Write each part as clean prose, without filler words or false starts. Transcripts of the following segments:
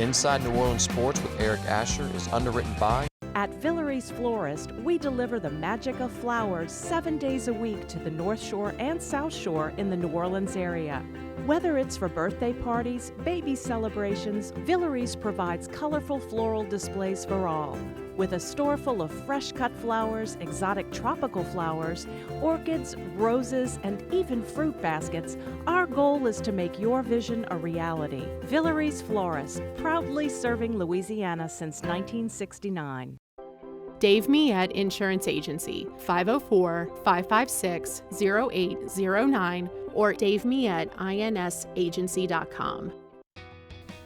Inside New Orleans Sports with Eric Asher is underwritten by... At Villeries Florist, we deliver the magic of flowers 7 days a week to the North Shore and South Shore in the New Orleans area. Whether it's for birthday parties, baby celebrations, Villeries provides colorful floral displays for all. With a store full of fresh-cut flowers, exotic tropical flowers, orchids, roses, and even fruit baskets, our goal is to make your vision a reality. Villeries Florist, proudly serving Louisiana since 1969. Dave Miette Insurance Agency, 504-556-0809 or davemietteINSagency.com.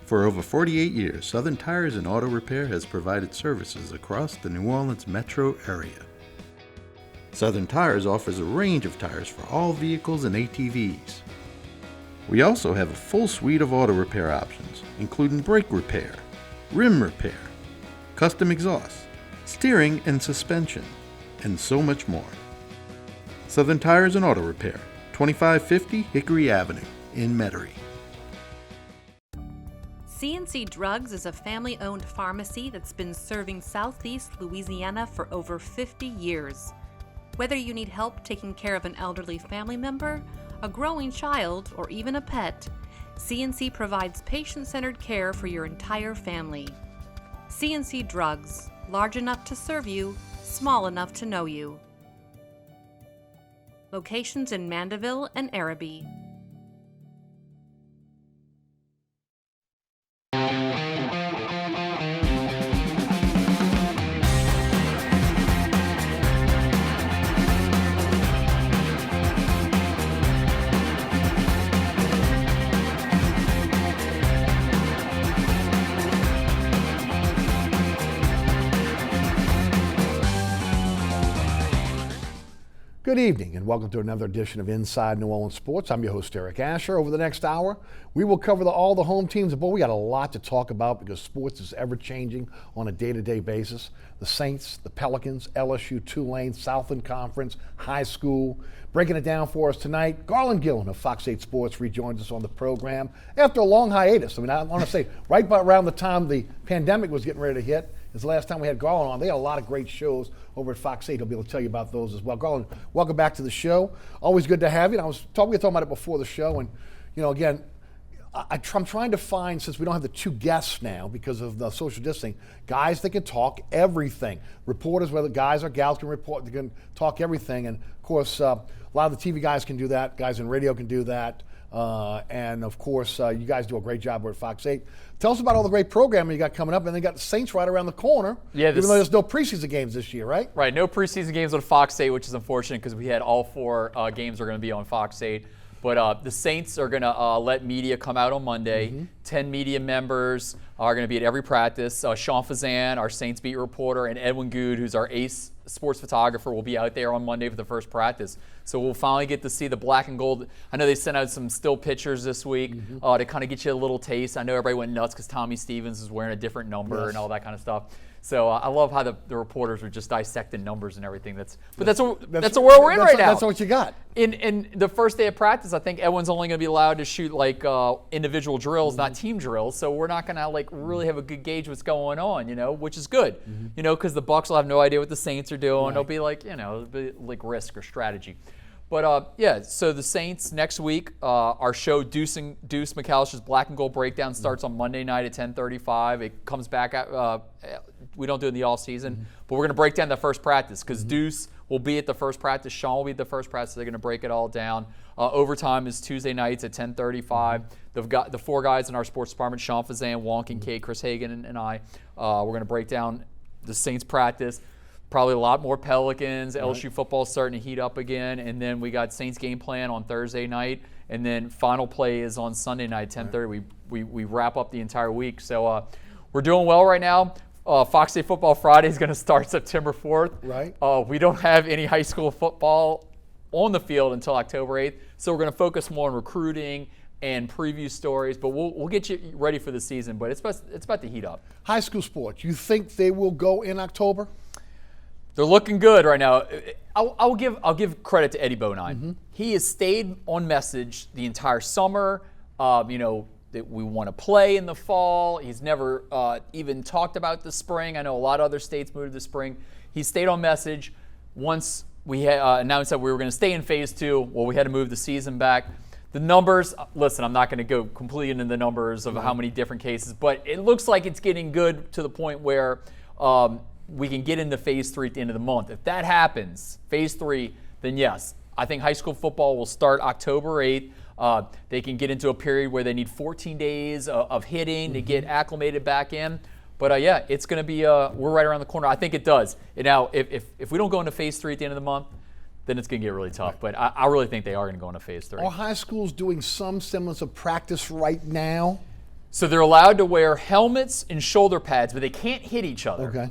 For over 48 years, Southern Tires and Auto Repair has provided services across the New Orleans metro area. Southern Tires offers a range of tires for all vehicles and ATVs. We also have a full suite of auto repair options, including brake repair, rim repair, custom exhaust, steering and suspension, and so much more. Southern Tires and Auto Repair, 2550 Hickory Avenue in Metairie. C&C Drugs is a family-owned pharmacy that's been serving Southeast Louisiana for over 50 years. Whether you need help taking care of an elderly family member, a growing child, or even a pet, C&C provides patient-centered care for your entire family. C&C Drugs, large enough to serve you, small enough to know you. Locations in Mandeville and Araby. Good evening and welcome to another edition of Inside New Orleans Sports. I'm your host Eric Asher. Over the next hour, we will cover all the home teams. But we got a lot to talk about because sports is ever changing on a day-to-day basis. The Saints, the Pelicans, LSU, Tulane, Southland Conference, high school. Breaking it down for us tonight, Garland Gillen of Fox 8 Sports rejoins us on the program after a long hiatus. I want to say right around the time the pandemic was getting ready to hit is the last time we had Garland on. They had a lot of great shows over at Fox 8. He'll be able to tell you about those as well. Garland, welcome back to the show. Always good to have you. And we were talking about it before the show, and again, I'm trying to find, since we don't have the two guests now because of the social distancing, guys that can talk everything. Reporters, whether guys or gals can report, they can talk everything. And of course, a lot of the TV guys can do that. Guys in radio can do that. And of course, you guys do a great job over at Fox 8. Tell us about all the great programming you got coming up, and they got the Saints right around the corner. Yeah, even though there's no preseason games this year, right? Right, no preseason games on Fox 8, which is unfortunate because we had all four games are going to be on Fox 8. But the Saints are going to let media come out on Monday. Mm-hmm. 10 media members are going to be at every practice. Sean Fazan, our Saints beat reporter, and Edwin Good, who's our ace sports photographer, will be out there on Monday for the first practice. So we'll finally get to see the black and gold. I know they sent out some still pictures this week to kind of get you a little taste. I know everybody went nuts because Tommy Stevens is wearing a different number and all that kind of stuff. So I love how the reporters are just dissecting numbers and everything. That's the world we're in right now. That's what you got. In the first day of practice, I think Edwin's only going to be allowed to shoot like individual drills, not team drills. So we're not going to really have a good gauge what's going on, which is good, because the Bucs will have no idea what the Saints are doing. Right. It'll be like risk or strategy. But so the Saints next week, our show Deuce McAllister's Black and Gold Breakdown starts on Monday night at 10:35. It comes back we don't do it in the off season, but we're going to break down the first practice because Deuce will be at the first practice. Sean will be at the first practice. They're going to break it all down. Overtime is Tuesday nights at 10:35. They've got the four guys in our sports department: Sean Fazan, Wonk, Kincaid, Chris Hagan, and I. We're going to break down the Saints practice. Probably a lot more Pelicans. Right. LSU football starting to heat up again, and then we got Saints game plan on Thursday night, and then final play is on Sunday night, 10:30. Right. We wrap up the entire week, so we're doing well right now. Fox 8 Football Friday is going to start September 4th. Right. We don't have any high school football on the field until October 8th, so we're going to focus more on recruiting and preview stories, but we'll get you ready for the season. But it's about to heat up. High school sports. You think they will go in October? They're looking good right now. I'll give credit to Eddie Bonine. He has stayed on message the entire summer. that we want to play in the fall. He's never even talked about the spring. I know a lot of other states moved to the spring. He stayed on message. Once we announced that we were going to stay in phase 2, well, we had to move the season back. The numbers, listen, I'm not going to go completely into the numbers of how many different cases, but it looks like it's getting good to the point where we can get into phase 3 at the end of the month. If that happens, phase 3, then yes, I think high school football will start October 8th. They can get into a period where they need 14 days of hitting to get acclimated back in. But yeah, it's going to be, we're right around the corner. I think it does. And now, if we don't go into phase 3 at the end of the month, then it's going to get really tough. But I really think they are going to go into phase 3. Are high schools doing some semblance of practice right now? So they're allowed to wear helmets and shoulder pads, but they can't hit each other. Okay.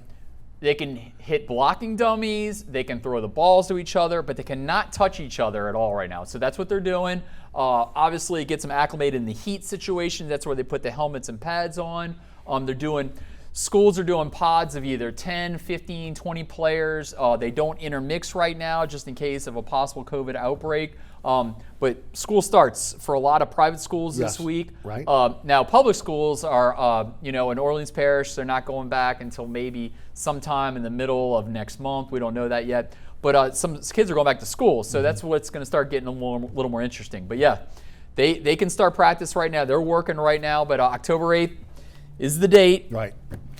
They can hit blocking dummies, they can throw the balls to each other, but they cannot touch each other at all right now. So that's what they're doing. Obviously, it gets them acclimated in the heat situation. That's where they put the helmets and pads on. Schools are doing pods of either 10, 15, 20 players. They don't intermix right now just in case of a possible COVID outbreak. But school starts for a lot of private schools this week. Right. Now, public schools are, in Orleans Parish, they're not going back until maybe sometime in the middle of next month. We don't know that yet. But some kids are going back to school, so that's what's going to start getting a little more interesting. But yeah, they can start practice right now. They're working right now, but October 8th is the date. Right.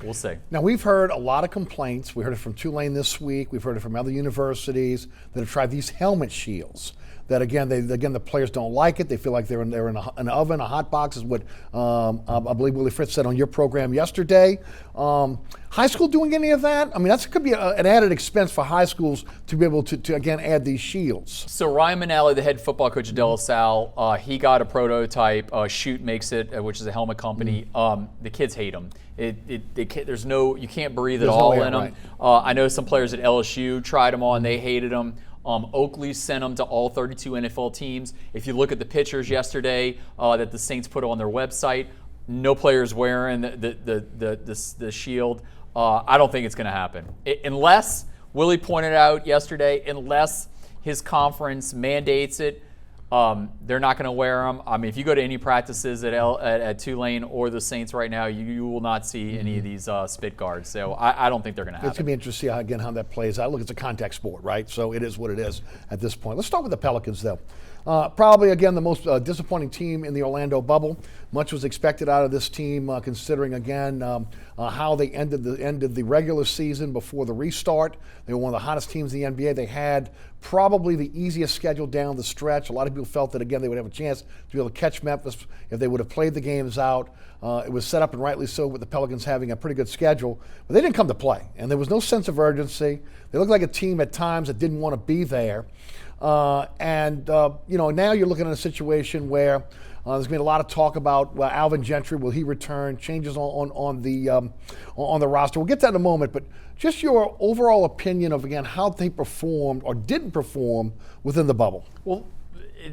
We'll see. Now, we've heard a lot of complaints. We heard it from Tulane this week. We've heard it from other universities that have tried these helmet shields. That again, the players don't like it. They feel like they're in an oven, a hot box, is what I believe Willie Fritz said on your program yesterday. High school doing any of that? I mean, that could be an added expense for high schools to be able to again add these shields. So Ryan Manali, the head football coach at LaSalle, he got a prototype. Shoot makes it, which is a helmet company. The kids hate them. You can't breathe at all in them. Right. I know some players at LSU tried them on. They hated them. Oakley sent them to all 32 NFL teams. If you look at the pictures yesterday that the Saints put on their website, no players wearing the shield. I don't think it's going to happen. Unless, Willie pointed out yesterday, unless his conference mandates it, they're not going to wear them. I mean, if you go to any practices at Tulane or the Saints right now, you will not see any of these spit guards. So I don't think they're going to happen. It's going to be interesting to see how that plays out. Look, it's a contact sport, right? So it is what it is at this point. Let's start with the Pelicans, though. Probably, again, the most disappointing team in the Orlando bubble. Much was expected out of this team, considering, again, how they ended the regular season before the restart. They were one of the hottest teams in the NBA. They had probably the easiest schedule down the stretch. A lot of people felt that, again, they would have a chance to be able to catch Memphis if they would have played the games out. It was set up, and rightly so, with the Pelicans having a pretty good schedule. But they didn't come to play, and there was no sense of urgency. They looked like a team at times that didn't want to be there. Now you're looking at a situation where there's been a lot of talk about Alvin Gentry. Will he return? Changes on the roster. We'll get to that in a moment. But just your overall opinion of, again, how they performed or didn't perform within the bubble. Well,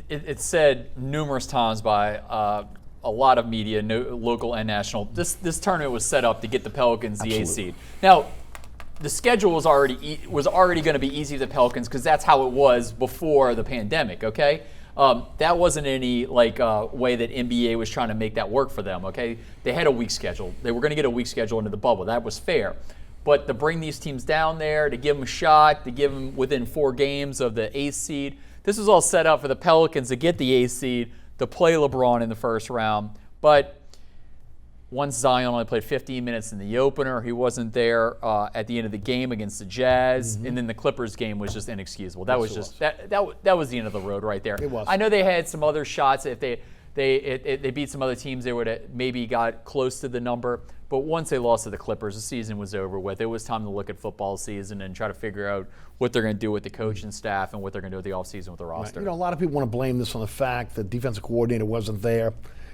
it's said numerous times by a lot of media, local and national. This tournament was set up to get the Pelicans the 8th seed. Now, the schedule was already going to be easy for the Pelicans because that's how it was before the pandemic, okay? That wasn't any way that NBA was trying to make that work for them, okay? They had a weak schedule. They were going to get a weak schedule into the bubble. That was fair. But to bring these teams down there, to give them a shot, to give them within 4 games of the 8th seed, this was all set up for the Pelicans to get the 8th seed, to play LeBron in the first round. But once Zion only played 15 minutes in the opener, he wasn't there at the end of the game against the Jazz, and then the Clippers game was just inexcusable. That was just that was the end of the road right there. It was. I know they had some other shots. If they beat some other teams, they would have maybe got close to the number. But once they lost to the Clippers, the season was over with. It was time to look at football season and try to figure out what they're going to do with the coaching staff and what they're going to do with the offseason with the roster. Right. A lot of people want to blame this on the fact that the defensive coordinator wasn't there.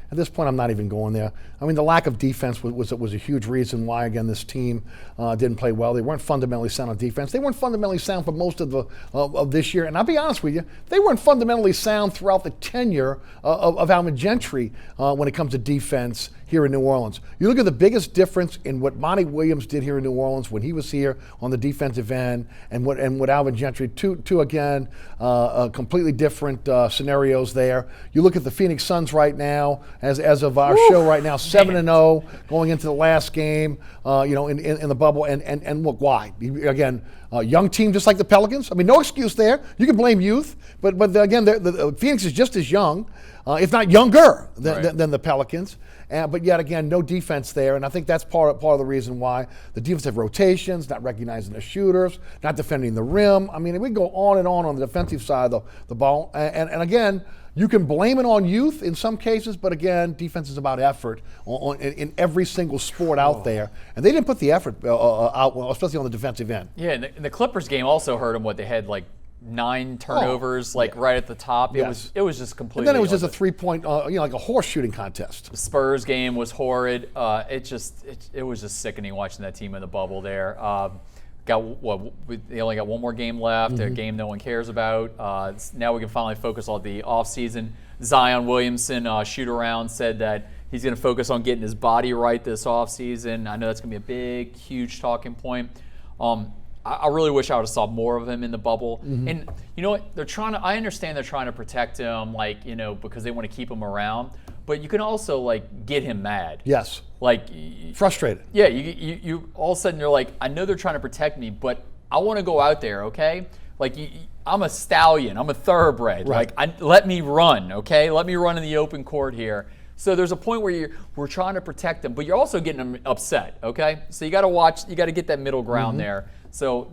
At this point, I'm not even going there. I mean, the lack of defense was a huge reason why, again, this team didn't play well. They weren't fundamentally sound on defense. They weren't fundamentally sound for most of this year. And I'll be honest with you, they weren't fundamentally sound throughout the tenure of Alvin Gentry when it comes to defense here in New Orleans. You look at the biggest difference in what Monty Williams did here in New Orleans when he was here on the defensive end, and what Alvin Gentry, two again, completely different scenarios there. You look at the Phoenix Suns right now, as of our show right now, 7-0 going into the last game, in the bubble, and look why. Again, young team just like the Pelicans. I mean, no excuse there. You can blame youth, but again, the Phoenix is just as young, if not younger than the Pelicans. But yet again, no defense there, and I think that's part of the reason why the defensive rotations, not recognizing the shooters, not defending the rim. I mean, we go on and on the defensive side of the ball, and again, you can blame it on youth in some cases, but again, defense is about effort in every single sport out there, and they didn't put the effort out, especially on the defensive end. Yeah, and the Clippers game also hurt them. They had like 9 turnovers, right at the top. It was just completely. And then it was just a 3-point, like a horse shooting contest. The Spurs game was horrid. It was just sickening watching that team in the bubble there. They only got one more game left, a game no one cares about. Now we can finally focus on the offseason. Zion Williamson, shoot around, said that he's going to focus on getting his body right this offseason. I know that's going to be a big, huge talking point. I really wish I would have saw more of him in the bubble. And you know what? I understand they're trying to protect him, because they want to keep him around. But you can also get him mad. Yes. Frustrated. Yeah. You all of a sudden you're like, I know they're trying to protect me, but I want to go out there. Okay. I'm a stallion. I'm a thoroughbred. Right. Let me run. Okay. Let me run in the open court here. So there's a point where we're trying to protect them, but you're also getting them upset. Okay. So you got to watch. You got to get that middle ground there. So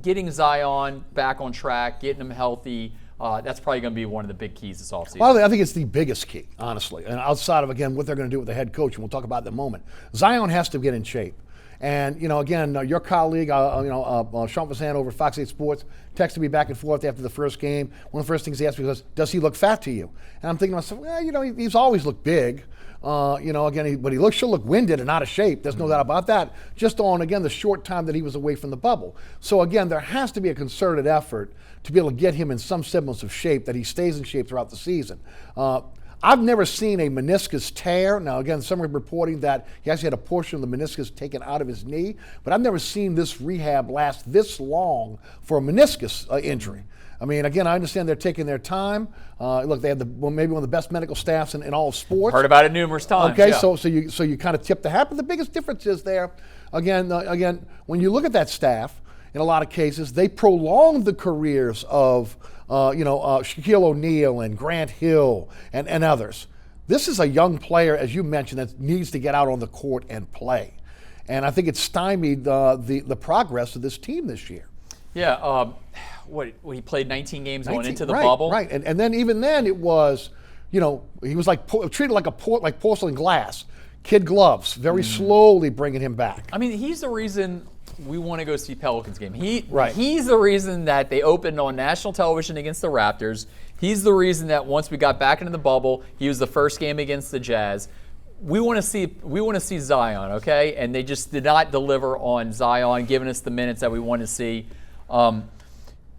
getting Zion back on track, getting him healthy, that's probably going to be one of the big keys this offseason. Well, I think it's the biggest key, honestly. And outside of, again, what they're going to do with the head coach, and we'll talk about that in a moment. Zion has to get in shape. And, again, your colleague, Sean Fasan over at Fox 8 Sports, texted me back and forth after the first game. One of the first things he asked me was, does he look fat to you? And I'm thinking to myself, well, he's always looked big. But he should look winded and out of shape. There's no doubt about that. Just on, again, the short time that he was away from the bubble. So, again, there has to be a concerted effort to be able to get him in some semblance of shape, that he stays in shape throughout the season. I've never seen a meniscus tear. Now, again, some are reporting that he actually had a portion of the meniscus taken out of his knee, but I've never seen this rehab last this long for a meniscus injury. I mean, again, I understand they're taking their time. Look, they have maybe one of the best medical staffs in all of sports. Heard about it numerous times. Okay, yeah. so you kind of tip the hat, but the biggest difference is there, again, when you look at that staff, in a lot of cases, they prolonged the careers of Shaquille O'Neal and Grant Hill and others. This is a young player, as you mentioned, that needs to get out on the court and play. And I think it stymied the progress of this team this year. Yeah, he played 19 games going into the bubble. Right, and then even then it was, he was treated like porcelain glass. Kid gloves, very slowly bringing him back. I mean, he's the reason we want to go see Pelicans game. He's the reason that they opened on national television against the Raptors. He's the reason that once we got back into the bubble, he was the first game against the Jazz. We want to see Zion, okay? And they just did not deliver on Zion, giving us the minutes that we want to see.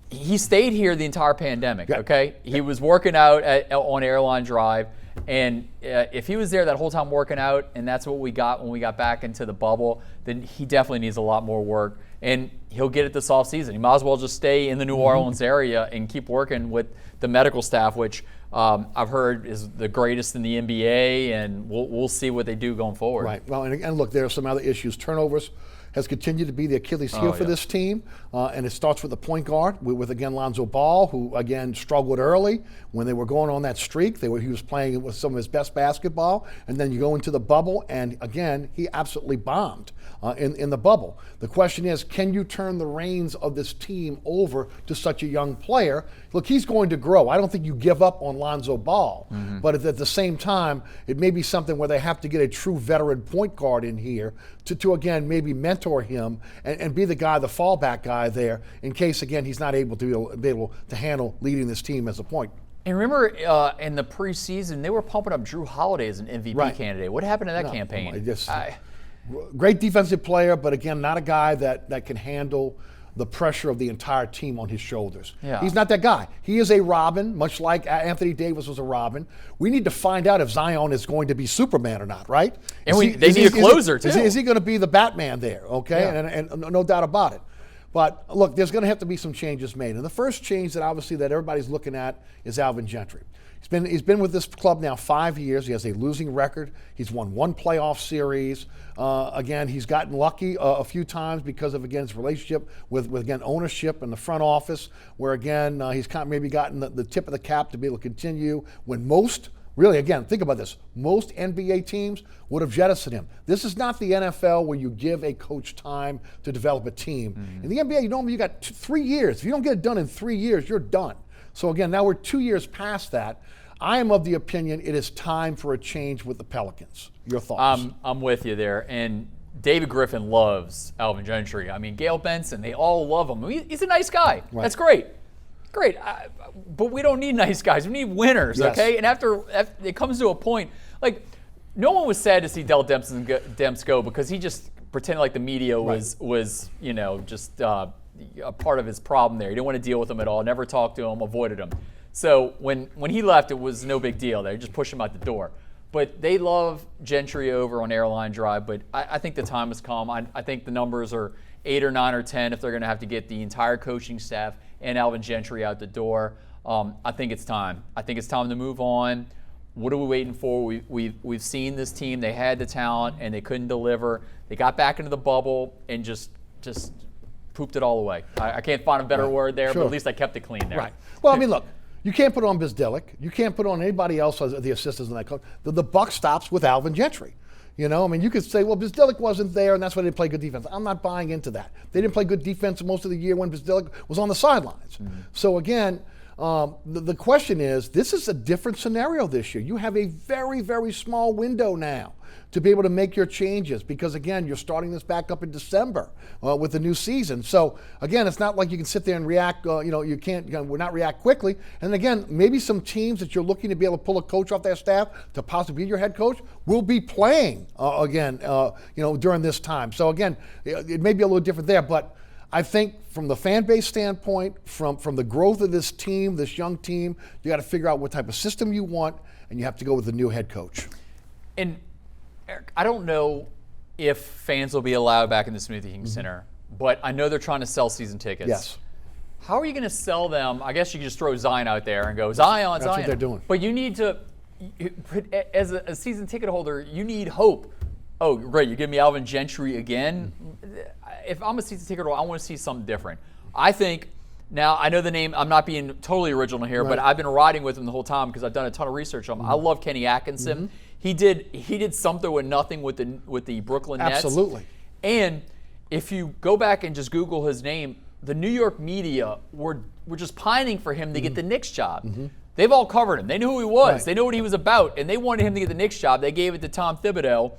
He stayed here the entire pandemic, okay? He was working out on Airline Drive. And if he was there that whole time working out, and that's what we got when we got back into the bubble, then he definitely needs a lot more work. And he'll get it this offseason. He might as well just stay in the New Orleans area and keep working with the medical staff, which I've heard is the greatest in the NBA, and we'll see what they do going forward. Right. Well, and look, there are some other issues. Turnovers has continued to be the Achilles heel for this team, and it starts with the point guard, with again, Lonzo Ball, who, again, struggled early when they were going on that streak. He was playing with some of his best basketball, and then you go into the bubble, and, again, he absolutely bombed in the bubble. The question is, can you turn the reins of this team over to such a young player? Look, he's going to grow. I don't think you give up on Lonzo Ball, but at the same time, it may be something where they have to get a true veteran point guard in here to again, maybe mentor him and be the guy, the fallback guy there, in case, again, he's not able to be able to handle leading this team as a point. And remember, in the preseason, they were pumping up Drew Holiday as an MVP candidate. What happened to that campaign? Great defensive player, but again, not a guy that can handle the pressure of the entire team on his shoulders. Yeah. He's not that guy. He is a Robin, much like Anthony Davis was a Robin. We need to find out if Zion is going to be Superman or not, right? And they need a closer, too. Is he going to be the Batman there, okay? Yeah. And no doubt about it. But look, there's going to have to be some changes made. And the first change that obviously that everybody's looking at is Alvin Gentry. He's been with this club now 5 years. He has a losing record. He's won one playoff series. Again, he's gotten lucky a few times because of, again, his relationship with again, ownership and the front office, where, again, he's kind of maybe gotten the tip of the cap to be able to continue when most, really, again, think about this, most NBA teams would have jettisoned him. This is not the NFL where you give a coach time to develop a team. In the NBA, you got 3 years. If you don't get it done in 3 years, you're done. So again, now we're 2 years past that. I am of the opinion it is time for a change with the Pelicans. Your thoughts? I'm with you there. And David Griffin loves Alvin Gentry. I mean, Gail Benson, they all love him. He's a nice guy. Right. That's great. Great. But we don't need nice guys. We need winners, Yes. okay? And after it comes to a point, like, no one was sad to see Dell Demps go because he just pretended like the media was just a part of his problem there. He didn't want to deal with him at all, never talked to him, avoided him. So when he left, it was no big deal. They just pushed him out the door. But they love Gentry over on Airline Drive. But I think the time has come. I think the numbers are 8 or 9 or 10 if they're going to have to get the entire coaching staff and Alvin Gentry out the door. I think it's time. I think it's time to move on. What are we waiting for? We've seen this team. They had the talent and they couldn't deliver. They got back into the bubble and just pooped it all away. I can't find a better word there, but at least I kept it clean there. Right. Well, I mean, look. You can't put on Bizdelic. You can't put on anybody else as the assistants in that coach. The buck stops with Alvin Gentry. You know, I mean, you could say, well, Bizdelic wasn't there, and that's why they didn't play good defense. I'm not buying into that. They didn't play good defense most of the year when Bizdelic was on the sidelines. Mm-hmm. So again, the question is, this is a different scenario this year. You have a very, very small window now to be able to make your changes because, again, you're starting this back up in December with the new season. So, again, it's not like you can sit there and react, you can't, we're not react quickly. And, again, maybe some teams that you're looking to be able to pull a coach off their staff to possibly be your head coach will be playing, during this time. So, again, it may be a little different there, but I think from the fan base standpoint, from the growth of this team, this young team, you got to figure out what type of system you want, and you have to go with the new head coach. And Eric, I don't know if fans will be allowed back in the Smoothie King Center, but I know they're trying to sell season tickets. Yes. How are you going to sell them? I guess you could just throw Zion out there and go, Zion. That's what they're doing. But you need to, as a season ticket holder, you need hope. Oh, great, you're giving me Alvin Gentry again? If I'm a season ticket holder, I want to see something different. I think, now I know the name, I'm not being totally original here, but I've been riding with him the whole time because I've done a ton of research on him. I love Kenny Atkinson. He did something with nothing with the Brooklyn Nets. Absolutely. And if you go back and just Google his name, the New York media were just pining for him to get the Knicks job. They've all covered him. They knew who he was. Right. They knew what he was about, and they wanted him to get the Knicks job. They gave it to Tom Thibodeau.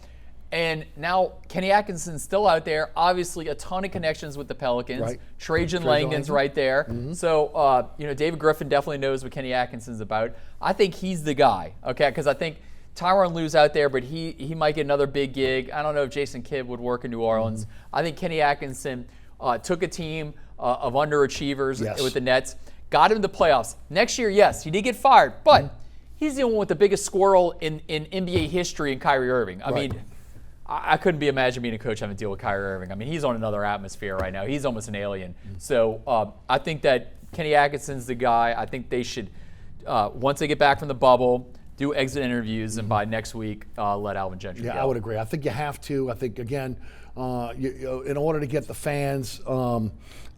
And now Kenny Atkinson's still out there. Obviously, a ton of connections with the Pelicans. Right. Trajan Langen's right there. So, David Griffin definitely knows what Kenny Atkinson's about. I think he's the guy, okay? Because I think Tyronn Lue's out there, but he might get another big gig. I don't know if Jason Kidd would work in New Orleans. I think Kenny Atkinson took a team of underachievers with the Nets, got him to the playoffs. Next year, yes, he did get fired, but he's the one with the biggest squirrel in NBA history in Kyrie Irving. I mean, I couldn't imagine being a coach having to deal with Kyrie Irving. I mean, he's on another atmosphere right now. He's almost an alien. So I think that Kenny Atkinson's the guy. I think they should, once they get back from the bubble, do exit interviews, and by next week, let Alvin Gentry go. I would agree. I think you have to. I think, again, in order to get the fans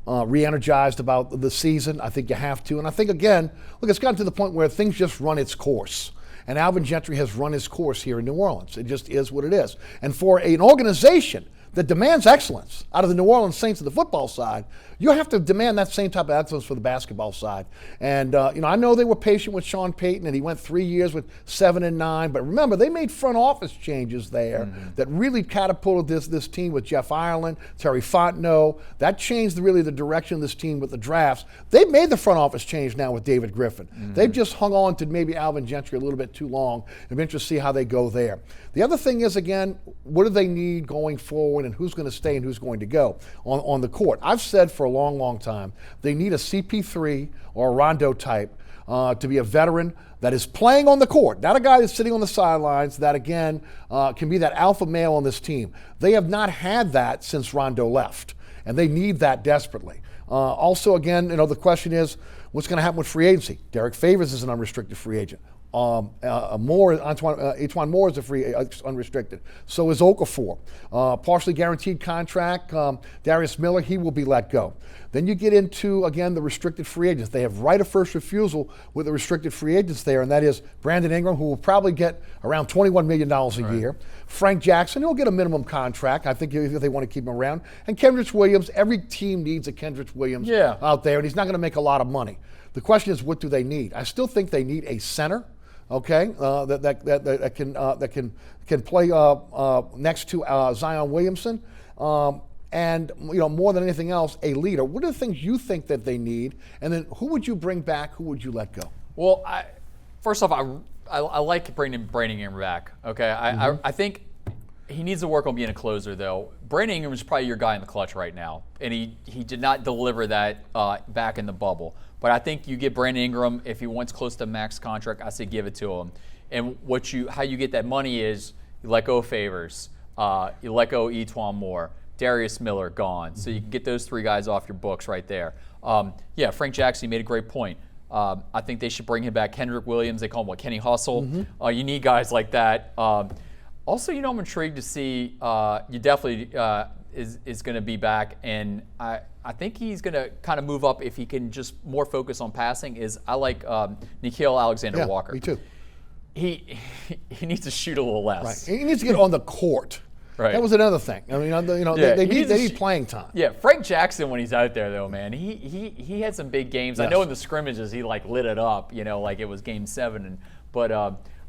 re-energized about the season, I think you have to. And I think, again, look, it's gotten to the point where things just run its course. And Alvin Gentry has run his course here in New Orleans. It just is what it is. And for an organization that demands excellence out of the New Orleans Saints of the football side, you have to demand that same type of excellence for the basketball side. And, I know they were patient with Sean Payton, and he went 3 years with 7-9. But remember, they made front office changes there that really catapulted this team with Jeff Ireland, Terry Fontenot. That changed really the direction of this team with the drafts. They've made the front office change now with David Griffin. They've just hung on to maybe Alvin Gentry a little bit too long. I'm interested to see how they go there. The other thing is, again, what do they need going forward determining who's going to stay and who's going to go on the court. I've said for a long, long time they need a CP3 or a Rondo type to be a veteran that is playing on the court, not a guy that's sitting on the sidelines that, again, can be that alpha male on this team. They have not had that since Rondo left, and they need that desperately. Also, again, the question is, what's going to happen with free agency? Derek Favors is an unrestricted free agent. Etuan Moore is a free unrestricted. So is Okafor. Partially guaranteed contract. Darius Miller, he will be let go. Then you get into, again, the restricted free agents. They have right of first refusal with the restricted free agents there, and that is Brandon Ingram, who will probably get around $21 million a year. Frank Jackson, he'll get a minimum contract, I think, if they want to keep him around. And Kendrick Williams, every team needs a Kendrick Williams out there, and he's not going to make a lot of money. The question is, what do they need? I still think they need a center. Okay, that can play next to Zion Williamson, and more than anything else, a leader. What are the things you think that they need, and then who would you bring back? Who would you let go? Well, first off, I like bringing Ingram back. Okay, I think he needs to work on being a closer, though. Brandon Ingram is probably your guy in the clutch right now, and he did not deliver that back in the bubble. But I think you get Brandon Ingram, if he wants close to max contract, I say give it to him. And how you get that money is you let go of Favors, you let go of Etuan Moore, Darius Miller gone. So you can get those three guys off your books right there. Frank Jackson, you made a great point. I think they should bring him back. Kendrick Williams, they call him Kenny Hustle. You need guys like that. Also, I'm intrigued to see, you definitely is going to be back, and I think he's going to kind of move up if he can just more focus on passing. I like Nickeil Alexander-Walker. Me too. He needs to shoot a little less. Right. He needs to get on the court. Right. That was another thing. I mean, they need playing time. Yeah, Frank Jackson, when he's out there though, man, he had some big games. Yes. I know in the scrimmages he lit it up, like it was Game 7. But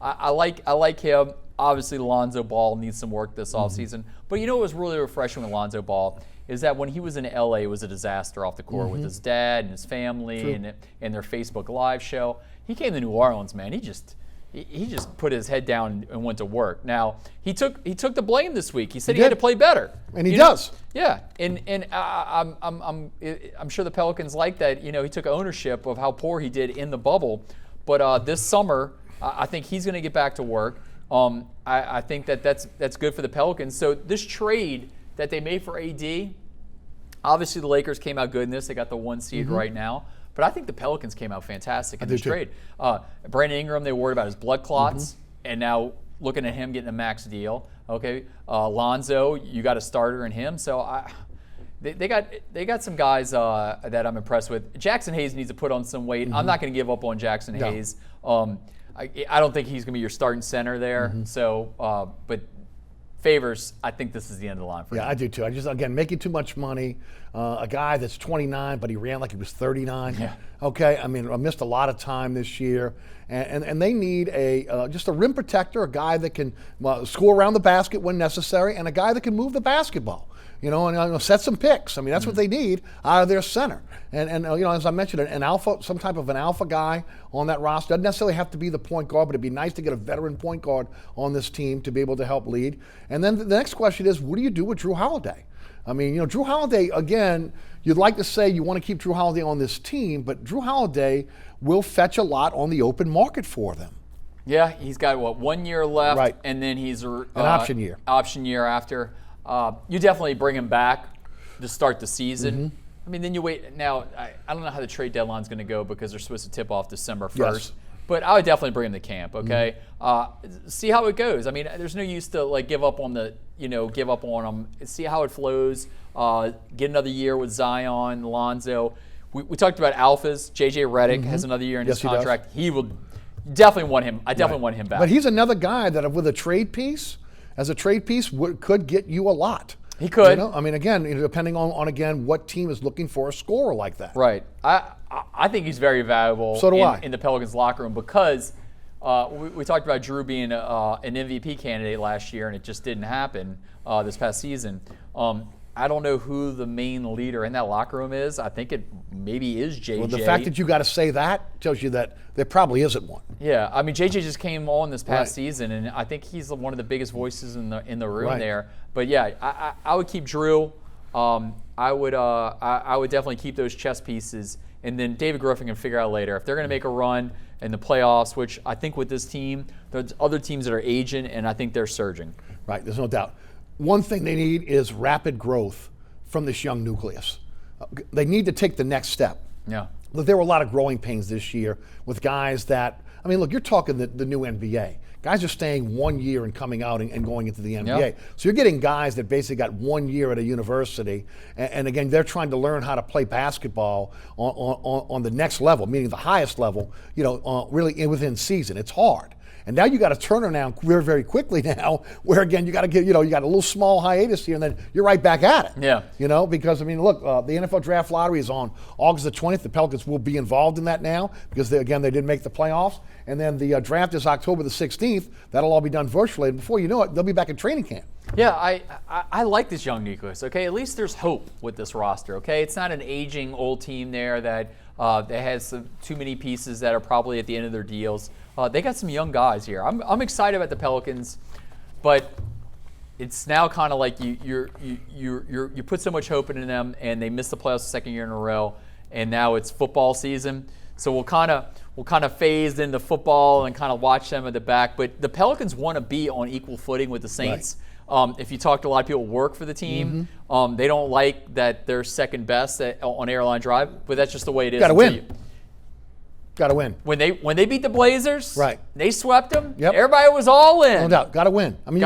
I like him. Obviously, Lonzo Ball needs some work this offseason. But what was really refreshing with Lonzo Ball is that when he was in LA, it was a disaster off the court with his dad and his family and their Facebook Live show. He came to New Orleans, man. He just put his head down and went to work. Now he took the blame this week. He said he had to play better, and he does. Yeah, and I'm sure the Pelicans like that. He took ownership of how poor he did in the bubble. But this summer, I think he's going to get back to work. I think that's good for the Pelicans. So this trade that they made for AD, obviously the Lakers came out good in this. They got the 1 seed right now. But I think the Pelicans came out fantastic in this trade. Brandon Ingram, they were worried about his blood clots, and now looking at him getting a max deal. Okay, Lonzo, you got a starter in him. So they got some guys that I'm impressed with. Jackson Hayes needs to put on some weight. I'm not going to give up on Jackson Hayes. I don't think he's going to be your starting center there. So, but Favors, I think this is the end of the line for him. Yeah, I do too. Again, making too much money. A guy that's 29, but he ran like he was 39. Yeah. Okay, I missed a lot of time this year. And they need just a rim protector, a guy that can score around the basket when necessary, and a guy that can move the basketball. And set some picks. That's what they need out of their center. And as I mentioned, an alpha, some type of an alpha guy on that roster. Doesn't necessarily have to be the point guard, but it'd be nice to get a veteran point guard on this team to be able to help lead. And then the next question is, what do you do with Drew Holiday? Drew Holiday, again, you'd like to say you want to keep Drew Holiday on this team, but Drew Holiday will fetch a lot on the open market for them. Yeah, he's got, 1 year left, and then he's an option year. Option year after. You definitely bring him back to start the season. Then you wait. Now, I don't know how the trade deadline's going to go because they're supposed to tip off December 1st. Yes. But I would definitely bring him to camp, okay? See how it goes. There's no use to give up on him. See how it flows. Get another year with Zion, Lonzo. We talked about alphas. JJ Redick has another year in his contract. He will definitely want him. I definitely want him back. But he's another guy that with a trade piece, could get you a lot. He could. Again, depending on again what team is looking for a scorer like that. Right. I think he's very valuable. So do I. In the Pelicans locker room because we talked about Drew being an MVP candidate last year and it just didn't happen this past season. I don't know who the main leader in that locker room is. I think it maybe is JJ. Well, the fact that you got to say that tells you that there probably isn't one. Yeah, I mean JJ just came on this past season, and I think he's one of the biggest voices in the room there. But yeah, I would keep Drew. I would definitely keep those chess pieces, and then David Griffin can figure out later if they're going to make a run in the playoffs. Which I think with this team, there's other teams that are aging, and I think they're surging. Right, there's no doubt. One thing they need is rapid growth from this young nucleus. They need to take the next step. Yeah. Look, there were a lot of growing pains this year with guys that, I mean, look, you're talking the new NBA. Guys are staying 1 year and coming out and going into the NBA. Yep. So you're getting guys that basically got 1 year at a university, and again, they're trying to learn how to play basketball on the next level, meaning the highest level, really within season. It's hard. And now you got to turn around very, very quickly now, where again you got to get, you got a little small hiatus here, and then you're right back at it. Yeah. Because I mean, look, the NFL Draft Lottery is on August the 20th. The Pelicans will be involved in that now because they didn't make the playoffs. And then the draft is October the 16th. That'll all be done virtually, and before you know it, they'll be back in training camp. Yeah, I like this young nucleus. Okay, at least there's hope with this roster. Okay, it's not an aging old team there that has too many pieces that are probably at the end of their deals. They got some young guys here. I'm excited about the Pelicans, but it's now kind of like you put so much hope into them, and they missed the playoffs the second year in a row, and now it's football season. So we'll kind of phase into football and kind of watch them at the back. But the Pelicans want to be on equal footing with the Saints. Right. If you talk to a lot of people who work for the team, they don't like that they're second best on Airline Drive, but that's just the way it is. Got to win. Got to win. When they beat the Blazers, right? They swept them. Yep. Everybody was all in. No doubt. Got to win. I mean,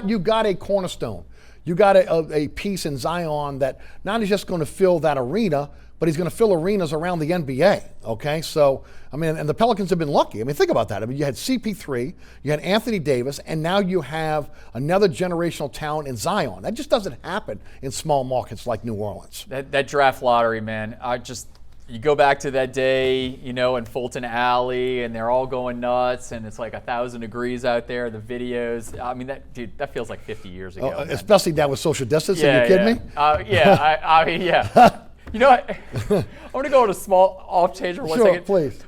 you got a cornerstone. You got a piece in Zion that not is just going to fill that arena, but he's going to fill arenas around the NBA. Okay, so I mean, and the Pelicans have been lucky. I mean, think about that. I mean, you had CP3, you had Anthony Davis, and now you have another generational talent in Zion. That just doesn't happen in small markets like New Orleans. That draft lottery, man. You go back to that day, in Fulton Alley, and they're all going nuts, and it's like 1,000 degrees out there. The videos, I mean, that feels like 50 years ago. Especially now with social distancing. Are you kidding me? I mean, yeah. You know what? I'm going to go on a small off-change for 1 second. Sure, please.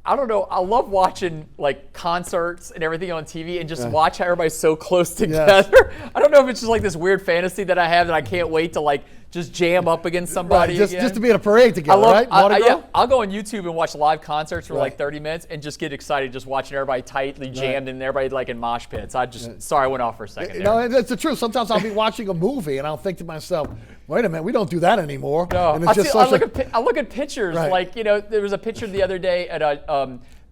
I don't know. I love watching like concerts and everything on TV and just watch how everybody's so close together. Yes. I don't know if it's just like this weird fantasy that I have that I can't wait to like just jam up against somebody. Right, just to be in a parade together, right? I'll go on YouTube and watch live concerts for like 30 minutes and just get excited just watching everybody tightly jammed and everybody like in mosh pits. Sorry, I went off for a second there. No, that's the truth. Sometimes I'll be watching a movie and I'll think to myself, wait a minute, we don't do that anymore. No, and it's I look at pictures. Right. Like, there was a picture the other day at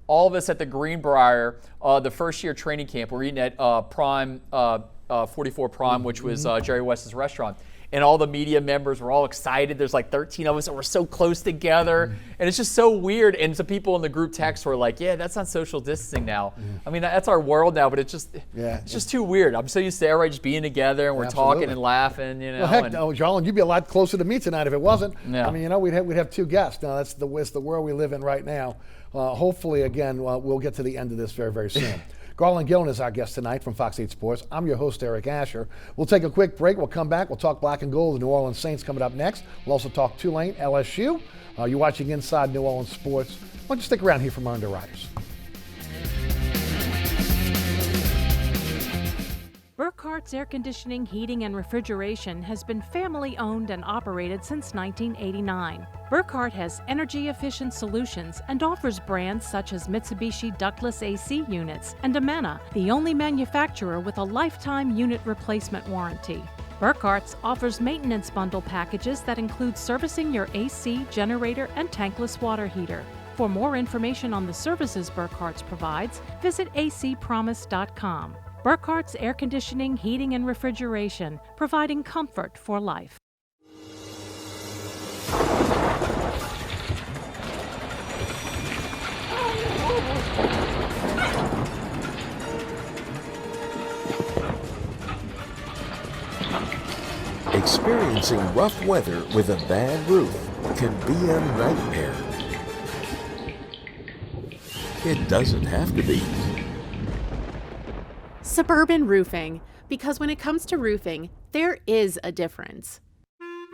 all of us at the Greenbrier, the first year training camp. We're eating at Prime, 44 Prime, which was Jerry West's restaurant. And all the media members were all excited. There's like 13 of us and we're so close together. And it's just so weird. And some people in the group text were like, yeah, that's not social distancing now. I mean, that's our world now, but it's just too weird. I'm so used to everybody just being together and we're talking and laughing, Well, heck, Garland, you'd be a lot closer to me tonight if it wasn't. Yeah. I mean, we'd have two guests. Now, that's the world we live in right now. Hopefully, again, we'll get to the end of this very, very soon. Garland Gillen is our guest tonight from Fox 8 Sports. I'm your host, Eric Asher. We'll take a quick break. We'll come back. We'll talk black and gold. The New Orleans Saints coming up next. We'll also talk Tulane, LSU. You're watching Inside New Orleans Sports. Why don't you stick around here from our Underwriters? Burkhart's Air Conditioning, Heating, and Refrigeration has been family-owned and operated since 1989. Burkhart has energy-efficient solutions and offers brands such as Mitsubishi ductless AC units and Amana, the only manufacturer with a lifetime unit replacement warranty. Burkhart's offers maintenance bundle packages that include servicing your AC, generator, and tankless water heater. For more information on the services Burkhart's provides, visit acpromise.com. Burkhart's Air Conditioning, Heating, and Refrigeration, providing comfort for life. Experiencing rough weather with a bad roof can be a nightmare. It doesn't have to be. Suburban Roofing, because when it comes to roofing, There is a difference.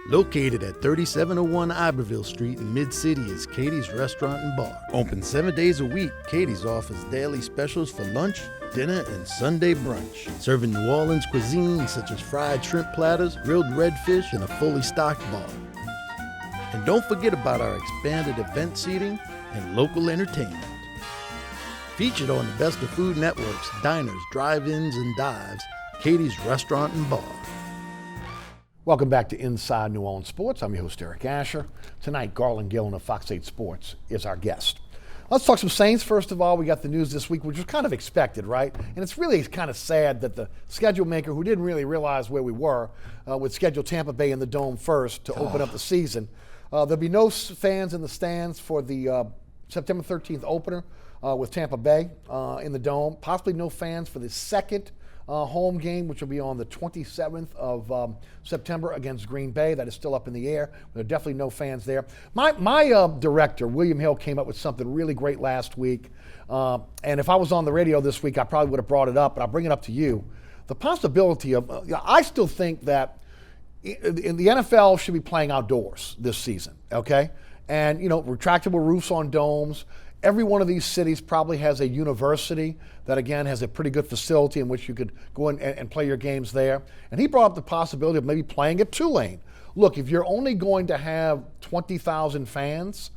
Located at 3701 Iberville Street in Mid-City is Katie's Restaurant and Bar. Open 7 days a week, Katie's offers daily specials for lunch, dinner, and Sunday brunch. Serving New Orleans cuisine such as fried shrimp platters, grilled redfish, and a fully stocked bar. And don't forget about our expanded event seating and local entertainment. Featured on the Best of Food Network's diners, drive-ins, and dives, Katie's Restaurant and Bar. Welcome back to Inside New Orleans Sports. I'm your host, Eric Asher. Tonight, Garland Gillen of Fox 8 Sports is our guest. Let's talk some Saints. First of all, we got the news this week, which was kind of expected, right? And it's really kind of sad that the schedule maker, who didn't really realize where we were, would schedule Tampa Bay in the Dome first to open up the season. There'll be no fans in the stands for the September 13th opener with Tampa Bay in the Dome. Possibly no fans for the second home game, which will be on the 27th of September against Green Bay. That is still up in the air. There are definitely no fans there. My director, William Hill, came up with something really great last week. And if I was on the radio this week, I probably would have brought it up, but I'll bring it up to you. The possibility of, I still think that in the NFL should be playing outdoors this season, okay? And, retractable roofs on domes. Every one of these cities probably has a university that, again, has a pretty good facility in which you could go in and play your games there. And he brought up the possibility of maybe playing at Tulane. Look, if you're only going to have 20,000 fans,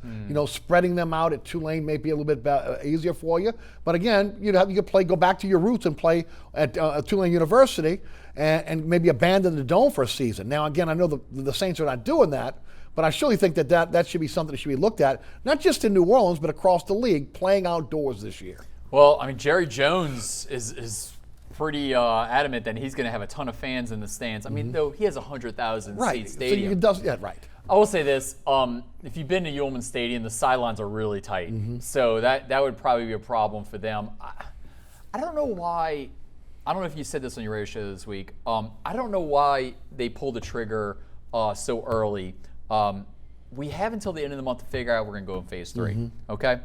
spreading them out at Tulane may be a little bit easier for you. But again, you could go back to your roots and play at Tulane University and maybe abandon the Dome for a season. Now, again, I know the Saints are not doing that. But I surely think that should be something that should be looked at, not just in New Orleans, but across the league, playing outdoors this year. Well, I mean, Jerry Jones is pretty adamant that he's going to have a ton of fans in the stands. I mean, though he has 100,000 seat stadium. Right. I will say this: if you've been to Williamson Stadium, the sidelines are really tight, so that would probably be a problem for them. I don't know why. I don't know if you said this on your radio show this week. I don't know why they pulled the trigger so early. We have until the end of the month to figure out we're going to go in phase 3. Okay,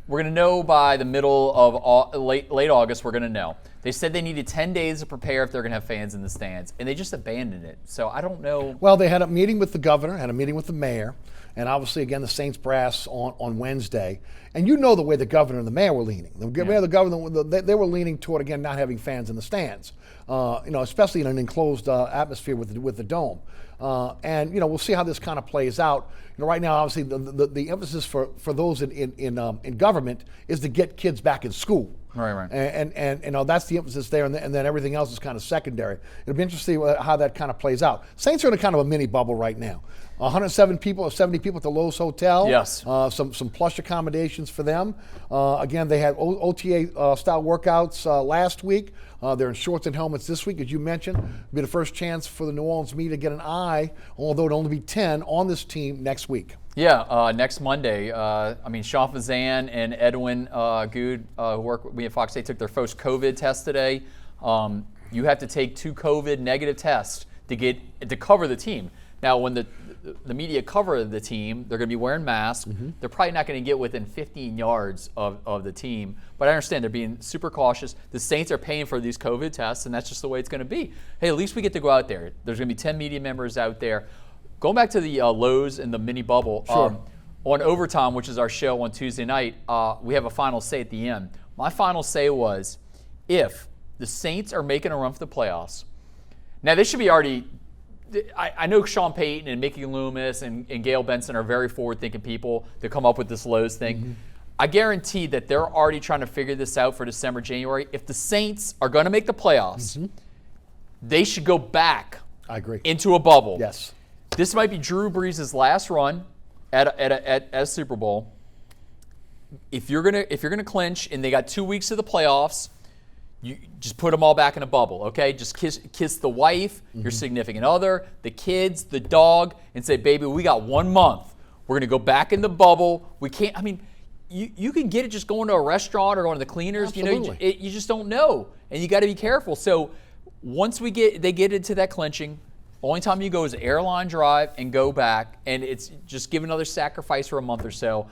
we're going to know by the middle of late August. We're going to know. They said they needed 10 days to prepare if they're going to have fans in the stands, and they just abandoned it. So I don't know. Well, they had a meeting with the governor, had a meeting with the mayor, and obviously again the Saints brass on Wednesday. And you know the way the governor and the mayor were leaning. The governor, they were leaning toward again not having fans in the stands. Especially in an enclosed atmosphere with the Dome. And we'll see how this kind of plays out. Right now, obviously, the emphasis for those in government is to get kids back in school. Right. And that's the emphasis there, and then everything else is kind of secondary. It'll be interesting how that kind of plays out. Saints are in a kind of a mini bubble right now. 107 people or 70 people at the Lowe's Hotel. Yes. Some plush accommodations for them. Again, they had OTA style workouts last week. They're in shorts and helmets this week, as you mentioned. It'll be the first chance for the New Orleans media to get an eye, although it'll only be 10 on this team next week. Yeah, next Monday. Sean Fazan and Edwin Good, who work with me at Fox 8, took their first COVID test today. You have to take 2 COVID negative tests to cover the team. Now, when the media cover the team, they're going to be wearing masks. They're probably not going to get within 15 yards of the team. But I understand they're being super cautious. The Saints are paying for these COVID tests, and that's just the way it's going to be. Hey, at least we get to go out there. There's going to be 10 media members out there. Going back to the Lowe's and the mini bubble, sure. On Overtime, which is our show on Tuesday night, we have a final say at the end. My final say was, if the Saints are making a run for the playoffs, now they should be already. I know Sean Payton and Mickey Loomis and Gail Benson are very forward-thinking people to come up with this Lowe's thing. I guarantee that they're already trying to figure this out for December, January. If the Saints are going to make the playoffs, they should go back I agree. Into a bubble. Yes. This might be Drew Brees' last run at a Super Bowl. If you're gonna clinch and they got 2 weeks to the playoffs, you just put them all back in a bubble, okay? Just kiss the wife, your significant other, the kids, the dog, and say, baby, we got 1 month. We're gonna go back in the bubble. We can't. I mean, you can get it just going to a restaurant or going to the cleaners. Absolutely. You just don't know, and you got to be careful. So once they get into that clinching, only time you go is airline drive and go back, and it's just give another sacrifice for a month or so.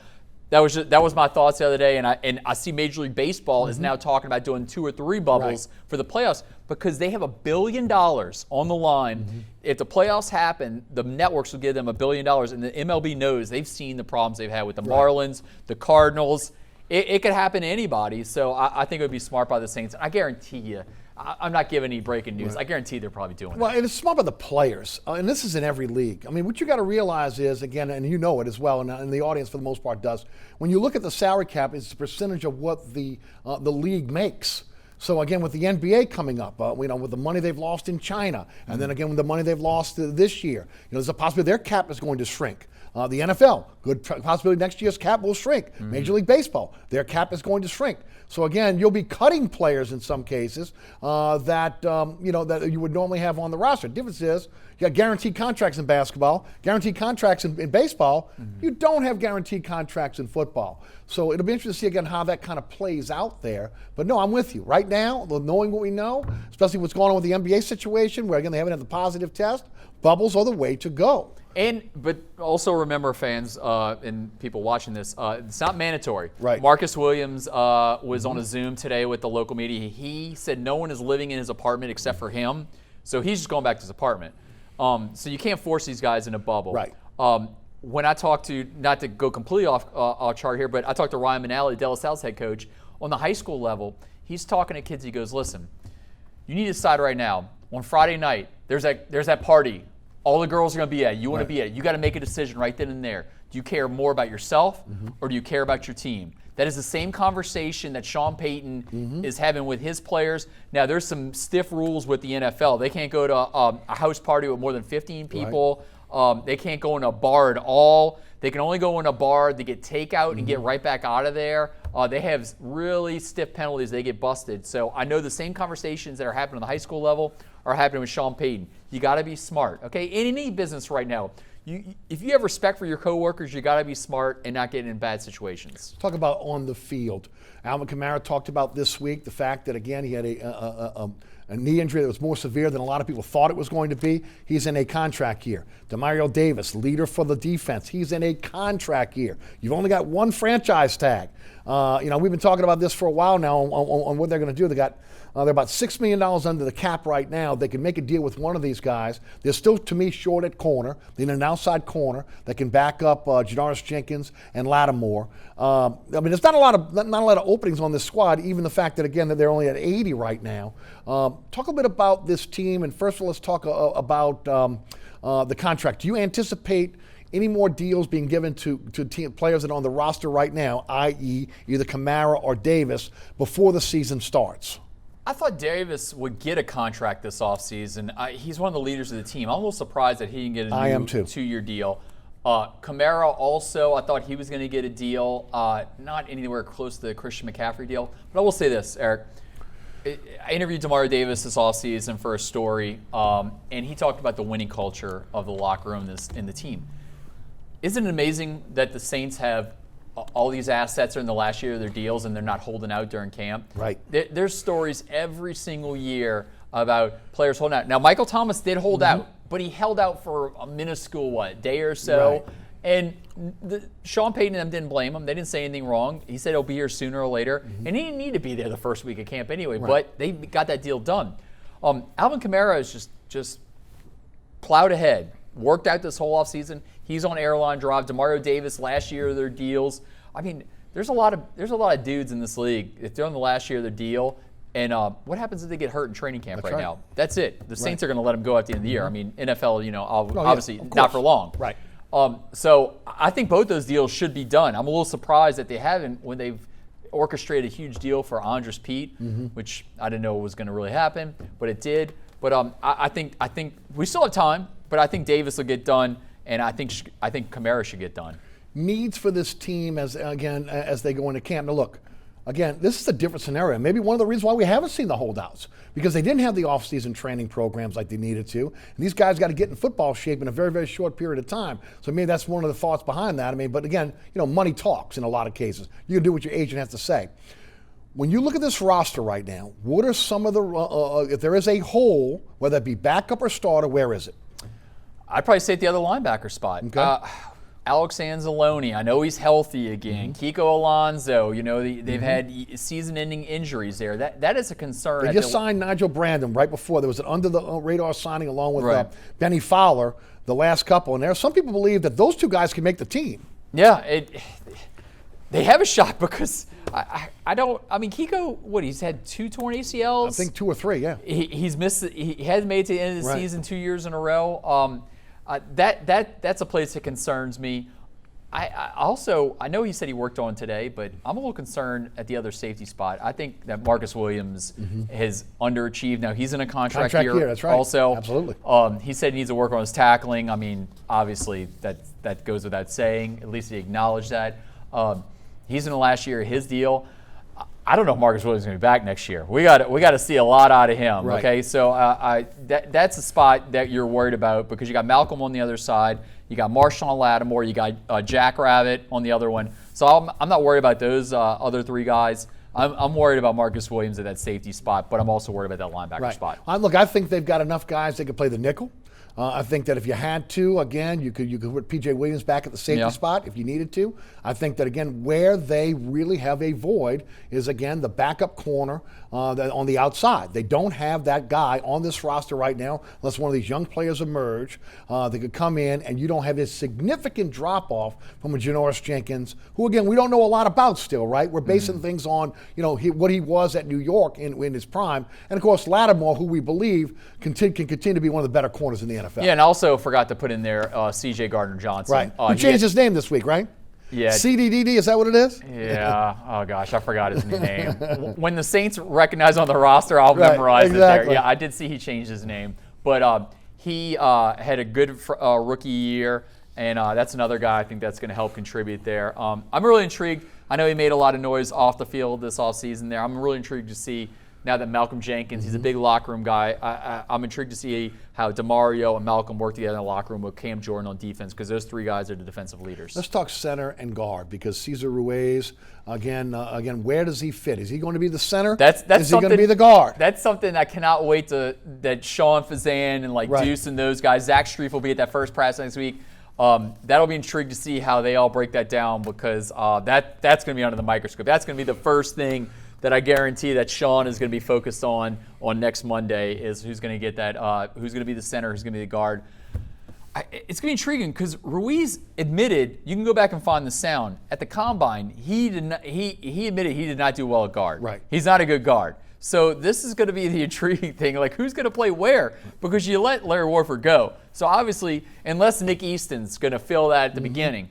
That was my thoughts the other day, and I see Major League Baseball is now talking about doing 2 or 3 bubbles for the playoffs because they have $1 billion on the line. If the playoffs happen, the networks will give them $1 billion, and the MLB knows they've seen the problems they've had with the Marlins, the Cardinals. It could happen to anybody, so I think it would be smart by the Saints. I guarantee you, I'm not giving any breaking news. I guarantee they're probably doing Well, it. and it's smart by the players, and this is in every league. I mean, what you got to realize is, again, and you know it as well, and the audience for the most part does, when you look at the salary cap, it's the percentage of what the league makes. So again, with the NBA coming up, with the money they've lost in China, and then again with the money they've lost this year, there's a possibility their cap is going to shrink. The NFL, good possibility next year's cap will shrink. Major League Baseball, their cap is going to shrink. So again, you'll be cutting players in some cases that you would normally have on the roster. The difference is you got guaranteed contracts in basketball, guaranteed contracts in baseball. You don't have guaranteed contracts in football. So it'll be interesting to see again how that kind of plays out there. But no, I'm with you. Right now, knowing what we know, especially what's going on with the NBA situation, where again they haven't had the positive test, bubbles are the way to go. But also remember, fans and people watching this, it's not mandatory. Right. Marcus Williams was on a Zoom today with the local media. He said no one is living in his apartment except for him, so he's just going back to his apartment. So you can't force these guys in a bubble. Right. When I talked to, not to go completely off chart here, but I talked to Ryan Manali, De La Salle's head coach, on the high school level. He's talking to kids. He goes, listen, you need to decide right now. On Friday night, there's that party. All the girls are going to be at it. You want to be at it. You got to make a decision right then and there. Do you care more about yourself or do you care about your team? That is the same conversation that Sean Payton is having with his players. Now, there's some stiff rules with the NFL. They can't go to a house party with more than 15 people. Right. They can't go in a bar at all. They can only go in a bar. They get takeout and get right back out of there. They have really stiff penalties. They get busted. So I know the same conversations that are happening on the high school level are happening with Sean Payton. You got to be smart, okay? In any business right now, if you have respect for your coworkers, you got to be smart and not get in bad situations. Talk about on the field. Alvin Kamara talked about this week the fact that, again, he had a knee injury that was more severe than a lot of people thought it was going to be. He's in a contract year. Demario Davis, leader for the defense. He's in a contract year. You've only got one franchise tag. We've been talking about this for a while now on what they're going to do. They're about $6 million under the cap right now. They can make a deal with one of these guys. They're still, to me, short at corner. They need an outside corner that can back up Janoris Jenkins and Lattimore. There's not a lot of openings on this squad, even the fact that, again, that they're only at 80 right now. Talk a bit about this team, and first of all, let's talk about the contract. Do you anticipate any more deals being given to players that are on the roster right now, i.e. either Kamara or Davis, before the season starts? I thought Davis would get a contract this offseason. He's one of the leaders of the team. I'm a little surprised that he didn't get a new 2-year deal. Kamara also, I thought he was going to get a deal, not anywhere close to the Christian McCaffrey deal. But I will say this, Eric. I interviewed Demario Davis this offseason for a story, and he talked about the winning culture of the locker room and the team. Isn't it amazing that the Saints have all these assets are in the last year of their deals and they're not holding out during camp? Right. There's stories every single year about players holding out. Now, Michael Thomas did hold out, but he held out for a minuscule, day or so. Right. And Sean Payton and them didn't blame him. They didn't say anything wrong. He said he'll be here sooner or later. And he didn't need to be there the first week of camp anyway, but they got that deal done. Alvin Kamara is just plowed ahead, worked out this whole offseason. He's on airline drive. Demario Davis, last year of their deals. I mean, there's a lot of dudes in this league. If they're on the last year of their deal, and what happens if they get hurt in training camp right now? That's it. The Saints are going to let them go at the end of the year. I mean, NFL, obviously not for long. Right. So I think both those deals should be done. I'm a little surprised that they haven't when they've orchestrated a huge deal for Andres Pete, which I didn't know was going to really happen, but it did. But I think we still have time, but I think Davis will get done, and I think Kamara should get done. Needs for this team as they go into camp. Now look, again, this is a different scenario. Maybe one of the reasons why we haven't seen the holdouts, because they didn't have the off-season training programs like they needed to. And these guys got to get in football shape in a very, very short period of time. So maybe that's one of the thoughts behind that. But again, money talks in a lot of cases. You can do what your agent has to say. When you look at this roster right now, what are some of the, if there is a hole, whether it be backup or starter, where is it? I'd probably say at the other linebacker spot. Okay. Alex Anzalone, I know he's healthy again. Kiko Alonso, they've had season-ending injuries there. That is a concern. They just signed Nigel Brandon right before. There was an under-the-radar signing along with Benny Fowler, the last couple. And there, some people believe that those two guys can make the team. Yeah, they have a shot because Kiko, he's had 2 torn ACLs? I think 2 or 3, yeah. He's missed it. He hasn't made it to the end of the season 2 years in a row. That's a place that concerns me. I know he said he worked on today, but I'm a little concerned at the other safety spot. I think that Marcus Williams has underachieved. Now he's in a contract year. That's right. Also, absolutely. He said he needs to work on his tackling. I mean, obviously that goes without saying. At least he acknowledged that. He's in the last year of his deal. I don't know if Marcus Williams is going to be back next year. We got to see a lot out of him. Right. Okay, so that's a spot that you're worried about because you got Malcolm on the other side, you got Marshawn Lattimore, you got Jack Rabbit on the other one. So I'm not worried about those other 3 guys. I'm worried about Marcus Williams at that safety spot, but I'm also worried about that linebacker spot. Look, I think they've got enough guys that can play the nickel. I think that if you had to, again, you could put P.J. Williams back at the safety spot if you needed to. I think that, again, where they really have a void is, again, the backup corner on the outside. They don't have that guy on this roster right now unless one of these young players emerge that could come in, and you don't have this significant drop-off from a Janoris Jenkins, who, again, we don't know a lot about still, right? We're basing things on, what he was at New York in his prime. And, of course, Lattimore, who we believe can continue to be one of the better corners in the NFL. Yeah, and also forgot to put in there C.J. Gardner-Johnson. Right. Who changed his name this week, right? Yeah. CDDD, is that what it is? Yeah. Oh, gosh, I forgot his name. When the Saints recognize on the roster, I'll memorize it there. Yeah, I did see he changed his name. But he had a good rookie year, and that's another guy I think that's going to help contribute there. I'm really intrigued. I know he made a lot of noise off the field this offseason there. I'm really intrigued to see now that Malcolm Jenkins, he's a big locker room guy. I'm intrigued to see how DeMario and Malcolm work together in the locker room with Cam Jordan on defense because those 3 guys are the defensive leaders. Let's talk center and guard because Cesar Ruiz, again, where does he fit? Is he going to be the center? Is he going to be the guard? That's something I cannot wait that Sean Fazan and Deuce and those guys, Zach Strief will be at that first practice next week. That'll be intrigued to see how they all break that down because that's going to be under the microscope. That's going to be the first thing that I guarantee that Sean is going to be focused on next Monday is who's going to get that, who's going to be the center, who's going to be the guard. It's going to be intriguing because Ruiz admitted, you can go back and find the sound, at the Combine, he admitted he did not do well at guard. Right. He's not a good guard. So this is going to be the intriguing thing, like who's going to play where? Because you let Larry Warford go. So obviously, unless Nick Easton's going to fill that at the beginning,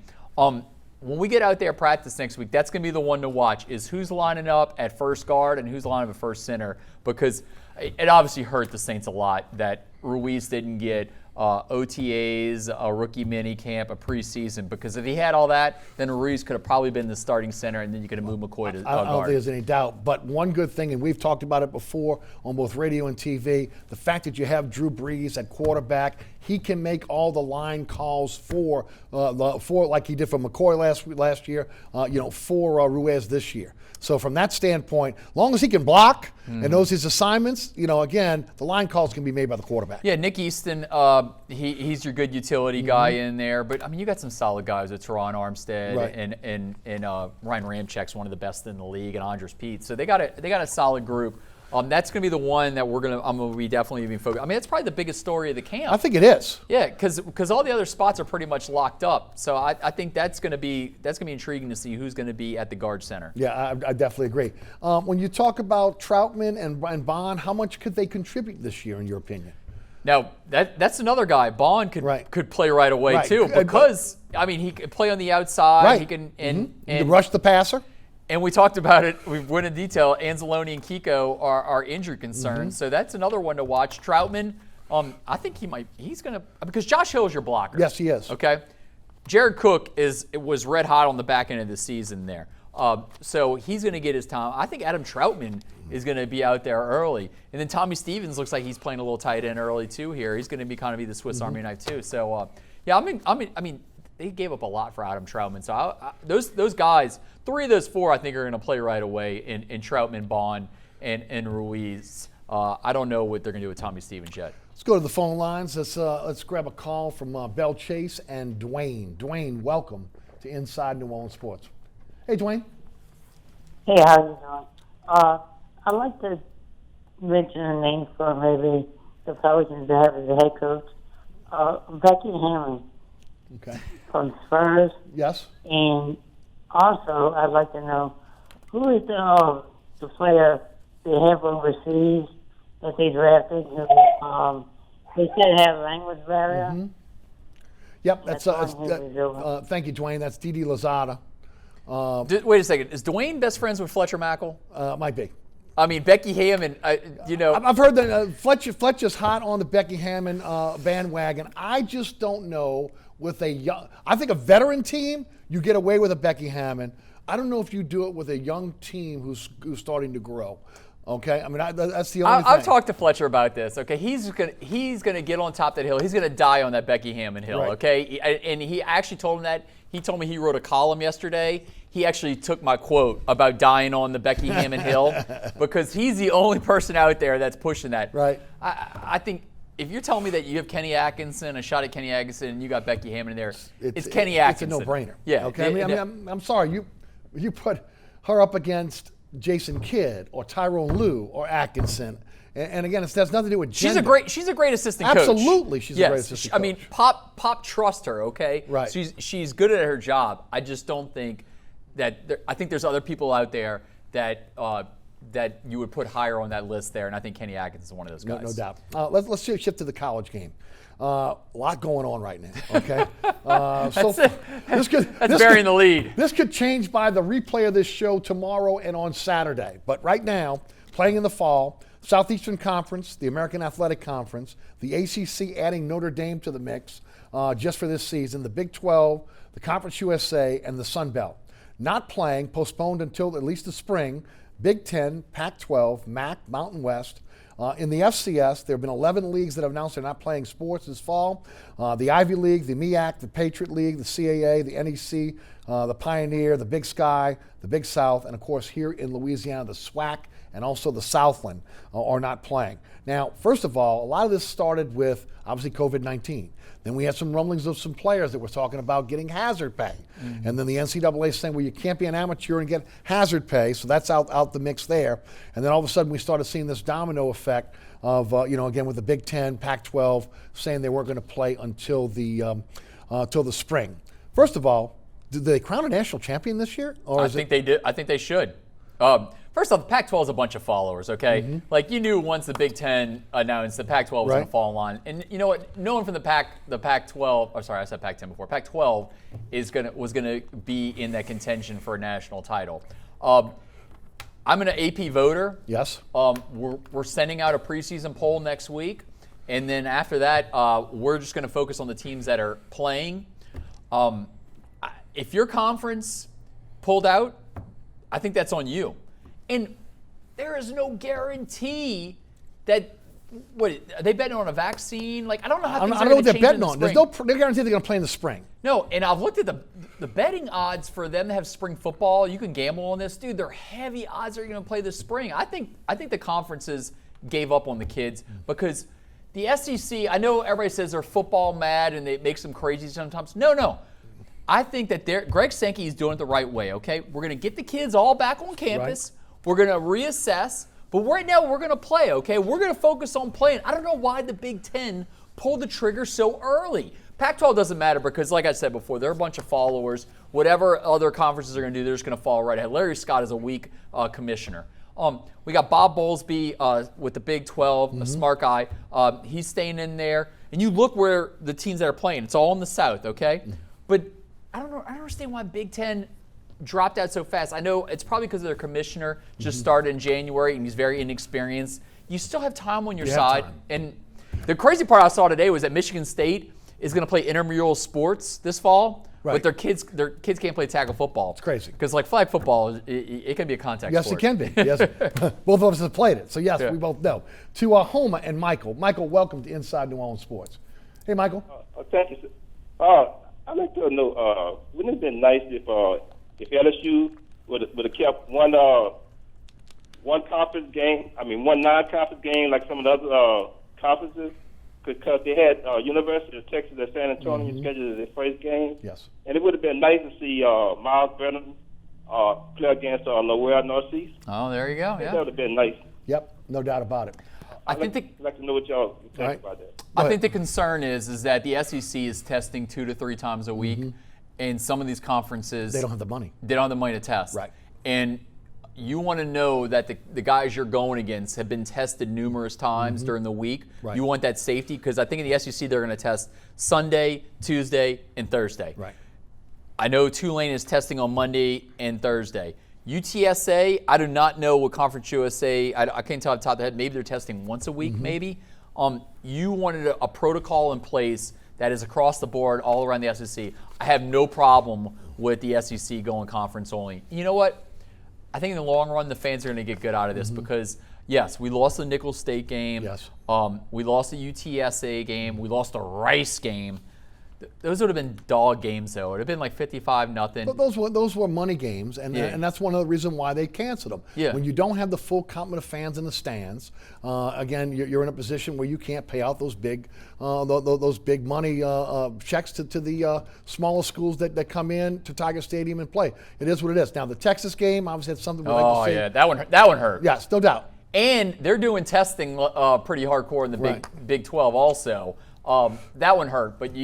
when we get out there practice next week, that's going to be the one to watch is who's lining up at first guard and who's lining up at first center because it obviously hurt the Saints a lot that Ruiz didn't get OTAs, a rookie mini camp, a preseason because if he had all that, then Ruiz could have probably been the starting center and then you could have moved McCoy to guard. I don't think there's any doubt. But one good thing, and we've talked about it before on both radio and TV, the fact that you have Drew Brees at quarterback, he can make all the line calls for like he did for McCoy last year, for Ruiz this year. So from that standpoint, as long as he can block and knows his assignments, again, the line calls can be made by the quarterback. Yeah, Nick Easton, he's your good utility guy in there. But, you got some solid guys with Teron Armstead and Ryan Ramczak's one of the best in the league and Andres Pete. So they got a solid group. That's going to be the one that I'm going to be definitely being focused. That's probably the biggest story of the camp. I think it is. Yeah, because all the other spots are pretty much locked up. So I think that's going to be intriguing to see who's going to be at the guard center. Yeah, I definitely agree. When you talk about Troutman and Bond, how much could they contribute this year, in your opinion? Now that's another guy. Bond could play right away too because he could play on the outside. Right. He can you can rush the passer. And we talked about it. We went in detail. Anzalone and Kiko are injury concerns, so that's another one to watch. Troutman, I think he's going to because Josh Hill is your blocker. Yes, he is. Okay. Jared Cook was red hot on the back end of the season there, so he's going to get his time. I think Adam Troutman is going to be out there early, and then Tommy Stevens looks like he's playing a little tight end early too. Here, he's going to be the Swiss Army knife too. So they gave up a lot for Adam Troutman. So those guys, 3 of those 4, I think are going to play right away in Troutman, Bond, and Ruiz. I don't know what they're going to do with Tommy Stevens yet. Let's go to the phone lines. Let's grab a call from Bell Chase and Dwayne. Dwayne, welcome to Inside New Orleans Sports. Hey, Dwayne. Hey, how you doing? I'd like to mention a name for maybe the Pelicans that have as a head coach. Becky Hammond. Okay. From Spurs. Yes. And also, I'd like to know who is the player they have overseas that they drafted. They said have language barrier. Mm-hmm. Yep, that's thank you, Dwayne. That's Didi Lozada. Wait a second. Is Dwayne best friends with Fletcher Mackel? Might be. I mean, Becky Hammond, I've heard that Fletcher's hot on the Becky Hammond bandwagon. I just don't know with I think a veteran team, you get away with a Becky Hammond. I don't know if you do it with a young team who's starting to grow. Okay, I mean that's the only thing. I've talked to Fletcher about this. Okay, he's gonna get on top of that hill. He's gonna die on that Becky Hammond hill. Right. Okay, and he actually told him that. He told me he wrote a column yesterday. He actually took my quote about dying on the Becky Hammond hill because he's the only person out there that's pushing that. Right. I think if you're telling me that you have Kenny Atkinson, a shot at Kenny Atkinson, and you got Becky Hammond in there, it's Kenny Atkinson. It's a no-brainer. Yeah. Okay. I'm sorry. You put her up against Jason Kidd or Tyrone Lue or Atkinson, and again, it has nothing to do with gender. She's a great assistant coach. Absolutely, she's a great assistant coach. I mean, Pop trusts her. Okay, right. She's good at her job. I just don't think that. I think there's other people out there that you would put higher on that list there, and I think Kenny Atkinson is one of those guys. No doubt. Let's shift to the college game. A lot going on right now. Okay, that's burying the lead. This could change by the replay of this show tomorrow and on Saturday. But right now, playing in the fall, Southeastern Conference, the American Athletic Conference, the ACC adding Notre Dame to the mix just for this season, the Big 12, the Conference USA, and the Sun Belt. Not playing, postponed until at least the spring, Big 10, Pac-12, MAC, Mountain West. In the FCS, there have been 11 leagues that have announced they're not playing sports this fall. The Ivy League, the MEAC, the Patriot League, the CAA, the NEC, the Pioneer, the Big Sky, the Big South, and of course here in Louisiana, the SWAC and also the Southland are not playing. Now, first of all, a lot of this started with obviously COVID-19. Then we had some rumblings of some players that were talking about getting hazard pay. Mm-hmm. And then the NCAA saying, well, you can't be an amateur and get hazard pay. So that's out the mix there. And then all of a sudden we started seeing this domino effect of, again, with the Big 10, Pac-12 saying they weren't going to play until the spring. First of all, did they crown a national champion this year? I think they did. I think they should. First off, the Pac-12 is a bunch of followers, okay? Mm-hmm. Like, you knew once the Big Ten announced the Pac-12 was going to fall in line. And you know what? No one from the Pac-12, or sorry, I said Pac-10 before. Pac-12 was going to be in that contention for a national title. I'm an AP voter. Yes. We're sending out a preseason poll next week. And then after that, we're just going to focus on the teams that are playing. If your conference pulled out, I think that's on you. And there is no guarantee that are they betting on a vaccine? Like, I don't know how things are going to change in the spring. There's no guarantee they're going to play in the spring. No, and I've looked at the betting odds for them to have spring football. You can gamble on this, dude. They're heavy odds they're going to play this spring. I think the conferences gave up on the kids because the SEC. I know everybody says they're football mad and it makes them crazy sometimes. No. I think that Greg Sankey is doing it the right way. Okay, we're going to get the kids all back on campus. Right. We're going to reassess, but right now we're going to play, okay? We're going to focus on playing. I don't know why the Big Ten pulled the trigger so early. Pac-12 doesn't matter because, like I said before, they're a bunch of followers. Whatever other conferences are going to do, they're just going to follow right ahead. Larry Scott is a weak commissioner. We got Bob Bowlesby with the Big 12, a smart guy. He's staying in there. And you look where the teams that are playing. It's all in the South, okay? But I don't understand why Big Ten dropped out so fast. I know it's probably because their commissioner just started in January and he's very inexperienced. You still have time on your side. And the crazy part I saw today was that Michigan State is going to play intramural sports this fall, but their kids can't play tackle football. It's crazy. Because like flag football, it can be a contact sport. Yes, it can be. Yes, both of us have played it. So yes, we both know. To Homa and Michael. Michael, welcome to Inside New Orleans Sports. Hey, Michael. Thank you. I'd like to know, wouldn't it have been nice if LSU would have kept one conference game, one non-conference game like some of the other conferences, because they had University of Texas at San Antonio scheduled as their first game. Yes. And it would have been nice to see Miles Brennan play against WLAE-TV. Oh, there you go. That Yeah. would have been nice. Yep, no doubt about it. I'd like to know what y'all think about that. I think the concern is that the SEC is testing 2 to 3 times a week, and some of these conferences They don't have the money. They don't have the money to test. Right. And you want to know that the guys you're going against have been tested numerous times during the week. Right. You want that safety because I think in the SEC they're going to test Sunday, Tuesday, and Thursday. Right. I know Tulane is testing on Monday and Thursday. UTSA, I do not know what Conference USA, I can't tell off the top of the head, maybe they're testing once a week, maybe. You wanted a protocol in place that is across the board all around the SEC. I have no problem with the SEC going conference only. You know what? I think in the long run, the fans are going to get good out of this because, yes, we lost the Nicholls State game. Yes. We lost the UTSA game. We lost the Rice game. Those would have been dog games, though. It would have been like 55-0. But those were money games, and that's one of the reasons why they canceled them. Yeah. When you don't have the full complement of fans in the stands, again, you're in a position where you can't pay out those big money checks to the smaller schools that come in to Tiger Stadium and play. It is what it is. Now, the Texas game obviously had something we'd like to see. Yeah, that one hurt. Yes, no doubt. And they're doing testing pretty hardcore in the Big 12 also. That one hurt, but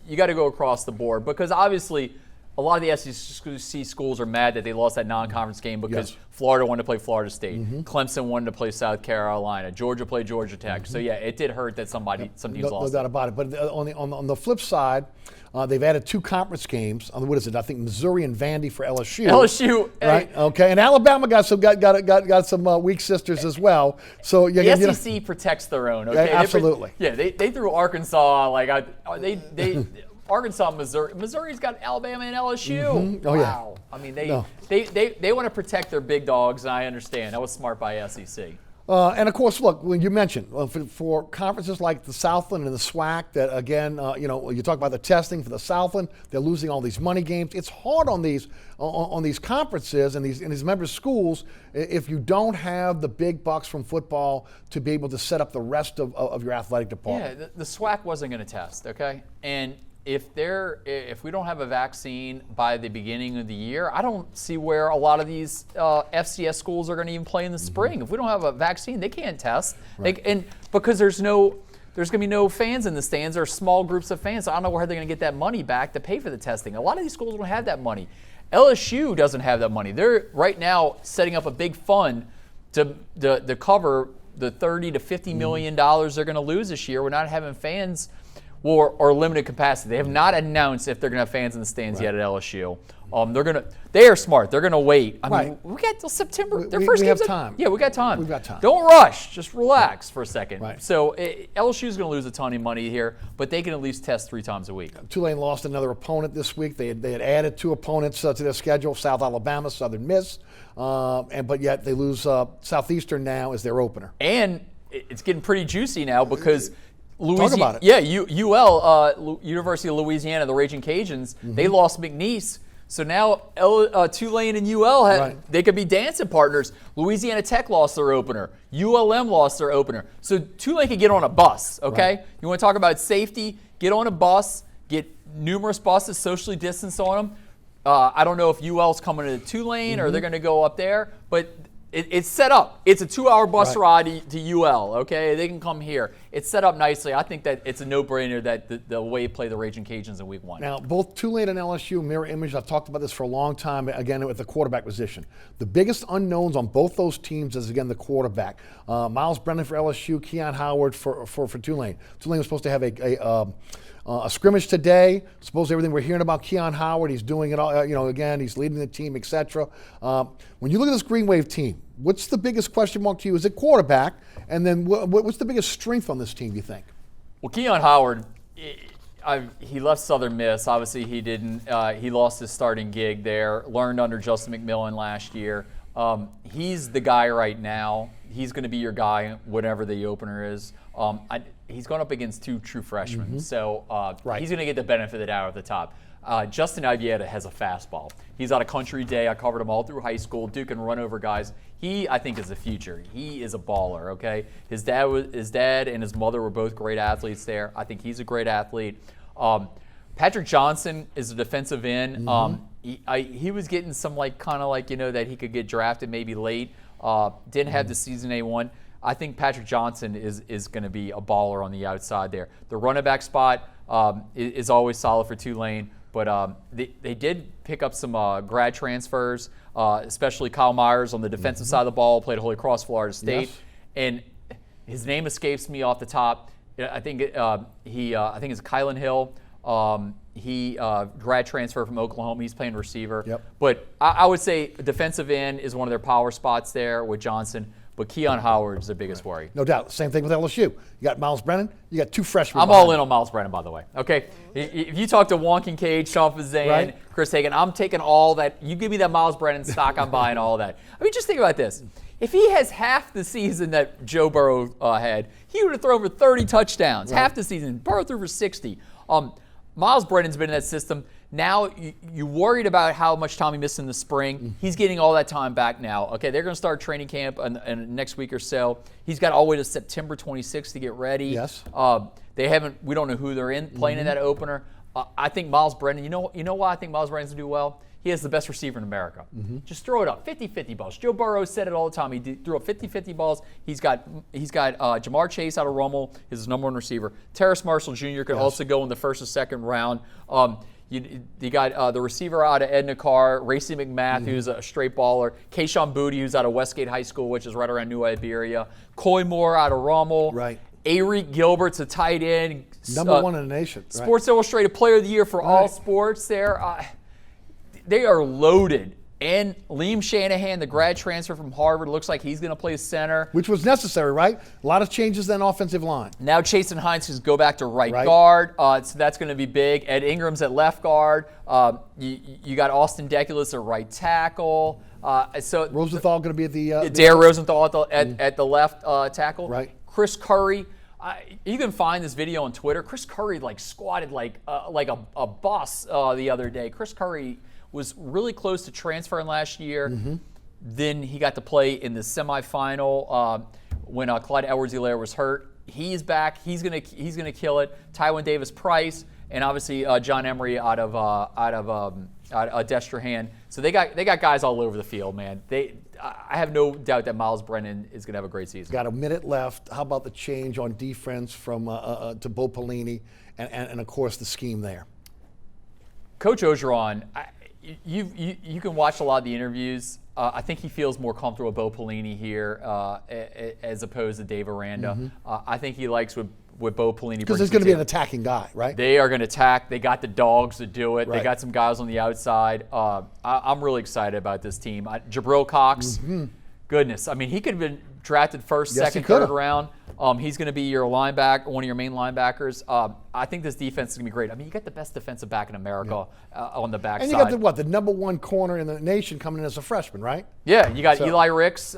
you got to go across the board because obviously a lot of the SEC schools are mad that they lost that non-conference game because Florida wanted to play Florida State, Clemson wanted to play South Carolina, Georgia played Georgia Tech. So yeah, it did hurt that some teams lost. No doubt about it. But on the flip side, they've added 2 conference games. What is it? I think Missouri and Vandy for LSU. LSU, right? Okay, and Alabama got some weak sisters as well. So the SEC protects their own. Okay, absolutely. They threw Arkansas Arkansas, Missouri. Missouri's got Alabama and LSU. Oh, wow. I mean, they want to protect their big dogs, and I understand. That was smart by SEC. And of course, look, when you mentioned for conferences like the Southland and the SWAC, that again, you talk about the testing for the Southland, they're losing all these money games. It's hard on these conferences and these member schools if you don't have the big bucks from football to be able to set up the rest of your athletic department. Yeah, the SWAC wasn't going to test, okay, and if we don't have a vaccine by the beginning of the year, I don't see where a lot of these FCS schools are going to even play in the spring. If we don't have a vaccine, they can't test. Right. And because there's going to be no fans in the stands or small groups of fans. So I don't know where they're going to get that money back to pay for the testing. A lot of these schools don't have that money. LSU doesn't have that money. They're right now setting up a big fund to cover the $30 to $50 million they're going to lose this year. We're not having fans. Or limited capacity. They have not announced if they're going to have fans in the stands yet at LSU. They are smart. They're going to wait. I mean, we got till September. Their first we game's have time. Yeah, we got time. We've got time. Don't rush. Just relax for a second. Right. So LSU is going to lose a ton of money here, but they can at least test 3 times a week. Tulane lost another opponent this week. They had added 2 opponents to their schedule: South Alabama, Southern Miss, but yet they lose Southeastern now as their opener. And it's getting pretty juicy now because. Talk about it. Yeah, UL, University of Louisiana, the Raging Cajuns, they lost McNeese. So now Tulane and UL, they could be dancing partners. Louisiana Tech lost their opener. ULM lost their opener. So Tulane could get on a bus, okay? Right. You want to talk about safety? Get on a bus, get numerous buses socially distanced on them. I don't know if UL's coming to Tulane or they're going to go up there, but it's set up. It's a 2-hour bus ride to UL, okay? They can come here. It's set up nicely. I think that it's a no-brainer that the way you play the Raging Cajuns in week 1. Now, both Tulane and LSU mirror image. I've talked about this for a long time, again, with the quarterback position. The biggest unknowns on both those teams is, again, the quarterback. Miles Brennan for LSU, Keon Howard for Tulane. Tulane was supposed to have a scrimmage today. Suppose everything we're hearing about Keon Howard, he's doing it all, again, he's leading the team, etc. When you look at this Green Wave team, what's the biggest question mark to you? Is it quarterback? And then what's the biggest strength on this team, do you think? Well, Keon Howard, he left Southern Miss. Obviously, he didn't. He lost his starting gig there, learned under Justin McMillan last year. He's the guy right now. He's going to be your guy whatever the opener is. He's going up against 2 true freshmen, so he's going to get the benefit of the doubt at the top. Justin Avieta has a fastball. He's out of Country Day. I covered him all through high school. Dude can run over guys. He, I think, is the future. He is a baller, okay? His dad and his mother were both great athletes there. I think he's a great athlete. Patrick Johnson is a defensive end. He was getting some that he could get drafted maybe late. Didn't have the season A1. I think Patrick Johnson is going to be a baller on the outside there. The running back spot is always solid for Tulane, but they did pick up some grad transfers, especially Kyle Myers on the defensive side of the ball, played Holy Cross, Florida State, and his name escapes me off the top. I think it's Kylan Hill. He grad transfer from Oklahoma. He's playing receiver. But I would say defensive end is one of their power spots there with Johnson. But Keon Howard's the biggest worry. No doubt. Same thing with LSU. You got Miles Brennan. You got two freshmen. I'm all in on Miles Brennan, by the way. Okay, if you talk to Juan Kincaid, Sean Fazan, Chris Hagan, I'm taking all that. You give me that Miles Brennan stock, I'm buying all that. I mean, just think about this. If he has half the season that Joe Burrow had, he would have thrown for 30 touchdowns. Half the season. Burrow threw for 60. Miles Brennan's been in that system. Now you worried about how much time he missed in the spring. He's getting all that time back now. Okay, they're going to start training camp in next week or so. He's got all the way to September 26th to get ready. Yes. We don't know who they're in playing in that opener. I think Miles Brennan, you know why I think Miles Brennan's going to do well? He has the best receiver in America. Just throw it up, 50-50 balls. Joe Burrow said it all the time. He threw up 50-50 balls. He's got Jamar Chase out of Rummel, his number one receiver. Terrace Marshall Jr. could also go in the first or second round. You got the receiver out of Edna Carr, Racy McMath, who's a straight baller. Kayshawn Booty, who's out of Westgate High School, which is right around New Iberia. Coy Moore out of Rummel. Right. Arique Gilbert's a tight end. Number one in the nation. Sports Illustrated Player of the Year for all sports there. They are loaded. And Liam Shanahan, the grad transfer from Harvard, looks like he's going to play center. Which was necessary, right? A lot of changes in offensive line. Now Chasen Hines can go back to right guard, so that's going to be big. Ed Ingram's at left guard. You got Austin Deculus at right tackle. Rosenthal going to be at the... Dare Rosenthal at the left tackle. Right. Chris Curry. You can find this video on Twitter. Chris Curry squatted like a bus the other day. Chris Curry was really close to transferring last year. Then he got to play in the semifinal when Clyde Edwards-Helaire was hurt. He's back. He's gonna kill it. Tywin Davis-Price and obviously John Emery out of Destrehan. So they got guys all over the field, man. I have no doubt that Miles Brennan is gonna have a great season. Got a minute left. How about the change on defense from to Bo Pelini and of course the scheme there? Coach Orgeron, you can watch a lot of the interviews. I think he feels more comfortable with Bo Pelini here as opposed to Dave Aranda. I think he likes what Bo Pelini brings. Because he's going to be an attacking guy, right? They are going to attack. They got the dogs to do it. Right. They got some guys on the outside. I'm really excited about this team. Jabril Cox, goodness. I mean, he could have been drafted first, second, third round. He's going to be your one of your main linebackers. I think this defense is going to be great. I mean, you got the best defensive back in America on the backside. And you got the number one corner in the nation coming in as a freshman, right? Yeah, you got Eli Ricks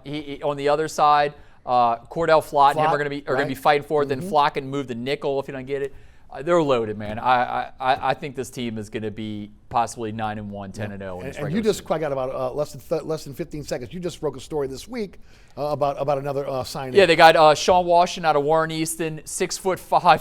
he on the other side. Cordell Flott and him are going to be fighting for it. Then Flock can move the nickel if you don't get it. They're loaded, man. I think this team is going to be possibly 9-1, 10-0. And you just quite got about less than 15 seconds. You just broke a story this week about another signing. Yeah, they got Sean Washington out of Warren Easton, 6'5",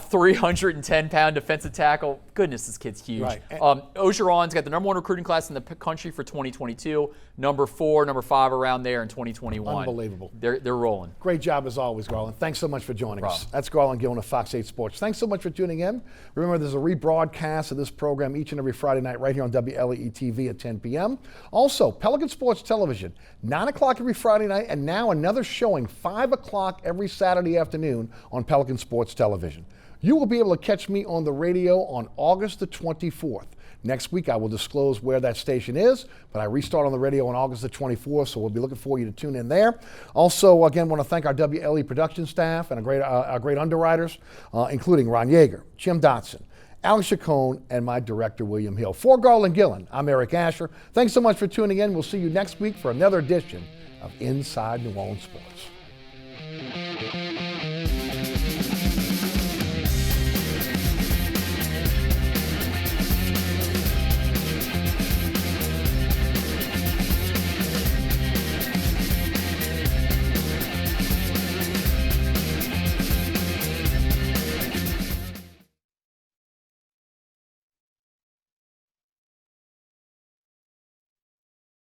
310-pound defensive tackle. Goodness, this kid's huge. Right. Orgeron's got the number one recruiting class in the country for 2022, number 4, number 5 around there in 2021. Unbelievable. They're rolling. Great job as always, Garland. Thanks so much for joining us. That's Garland Gillen of Fox 8 Sports. Thanks so much for tuning in. Remember, there's a rebroadcast of this program each and every Friday night right here on WLAE-TV at 10 p.m. Also, Pelican Sports Television, 9 o'clock every Friday night, and now another showing, 5 o'clock every Saturday afternoon on Pelican Sports Television. You will be able to catch me on the radio on August the 24th. Next week, I will disclose where that station is, but I restart on the radio on August the 24th, so we'll be looking for you to tune in there. Also, again, want to thank our WLE production staff and our great underwriters, including Ron Yeager, Jim Dotson, Alex Chacon, and my director, William Hill. For Garland Gillen, I'm Eric Asher. Thanks so much for tuning in. We'll see you next week for another edition of Inside New Orleans Sports.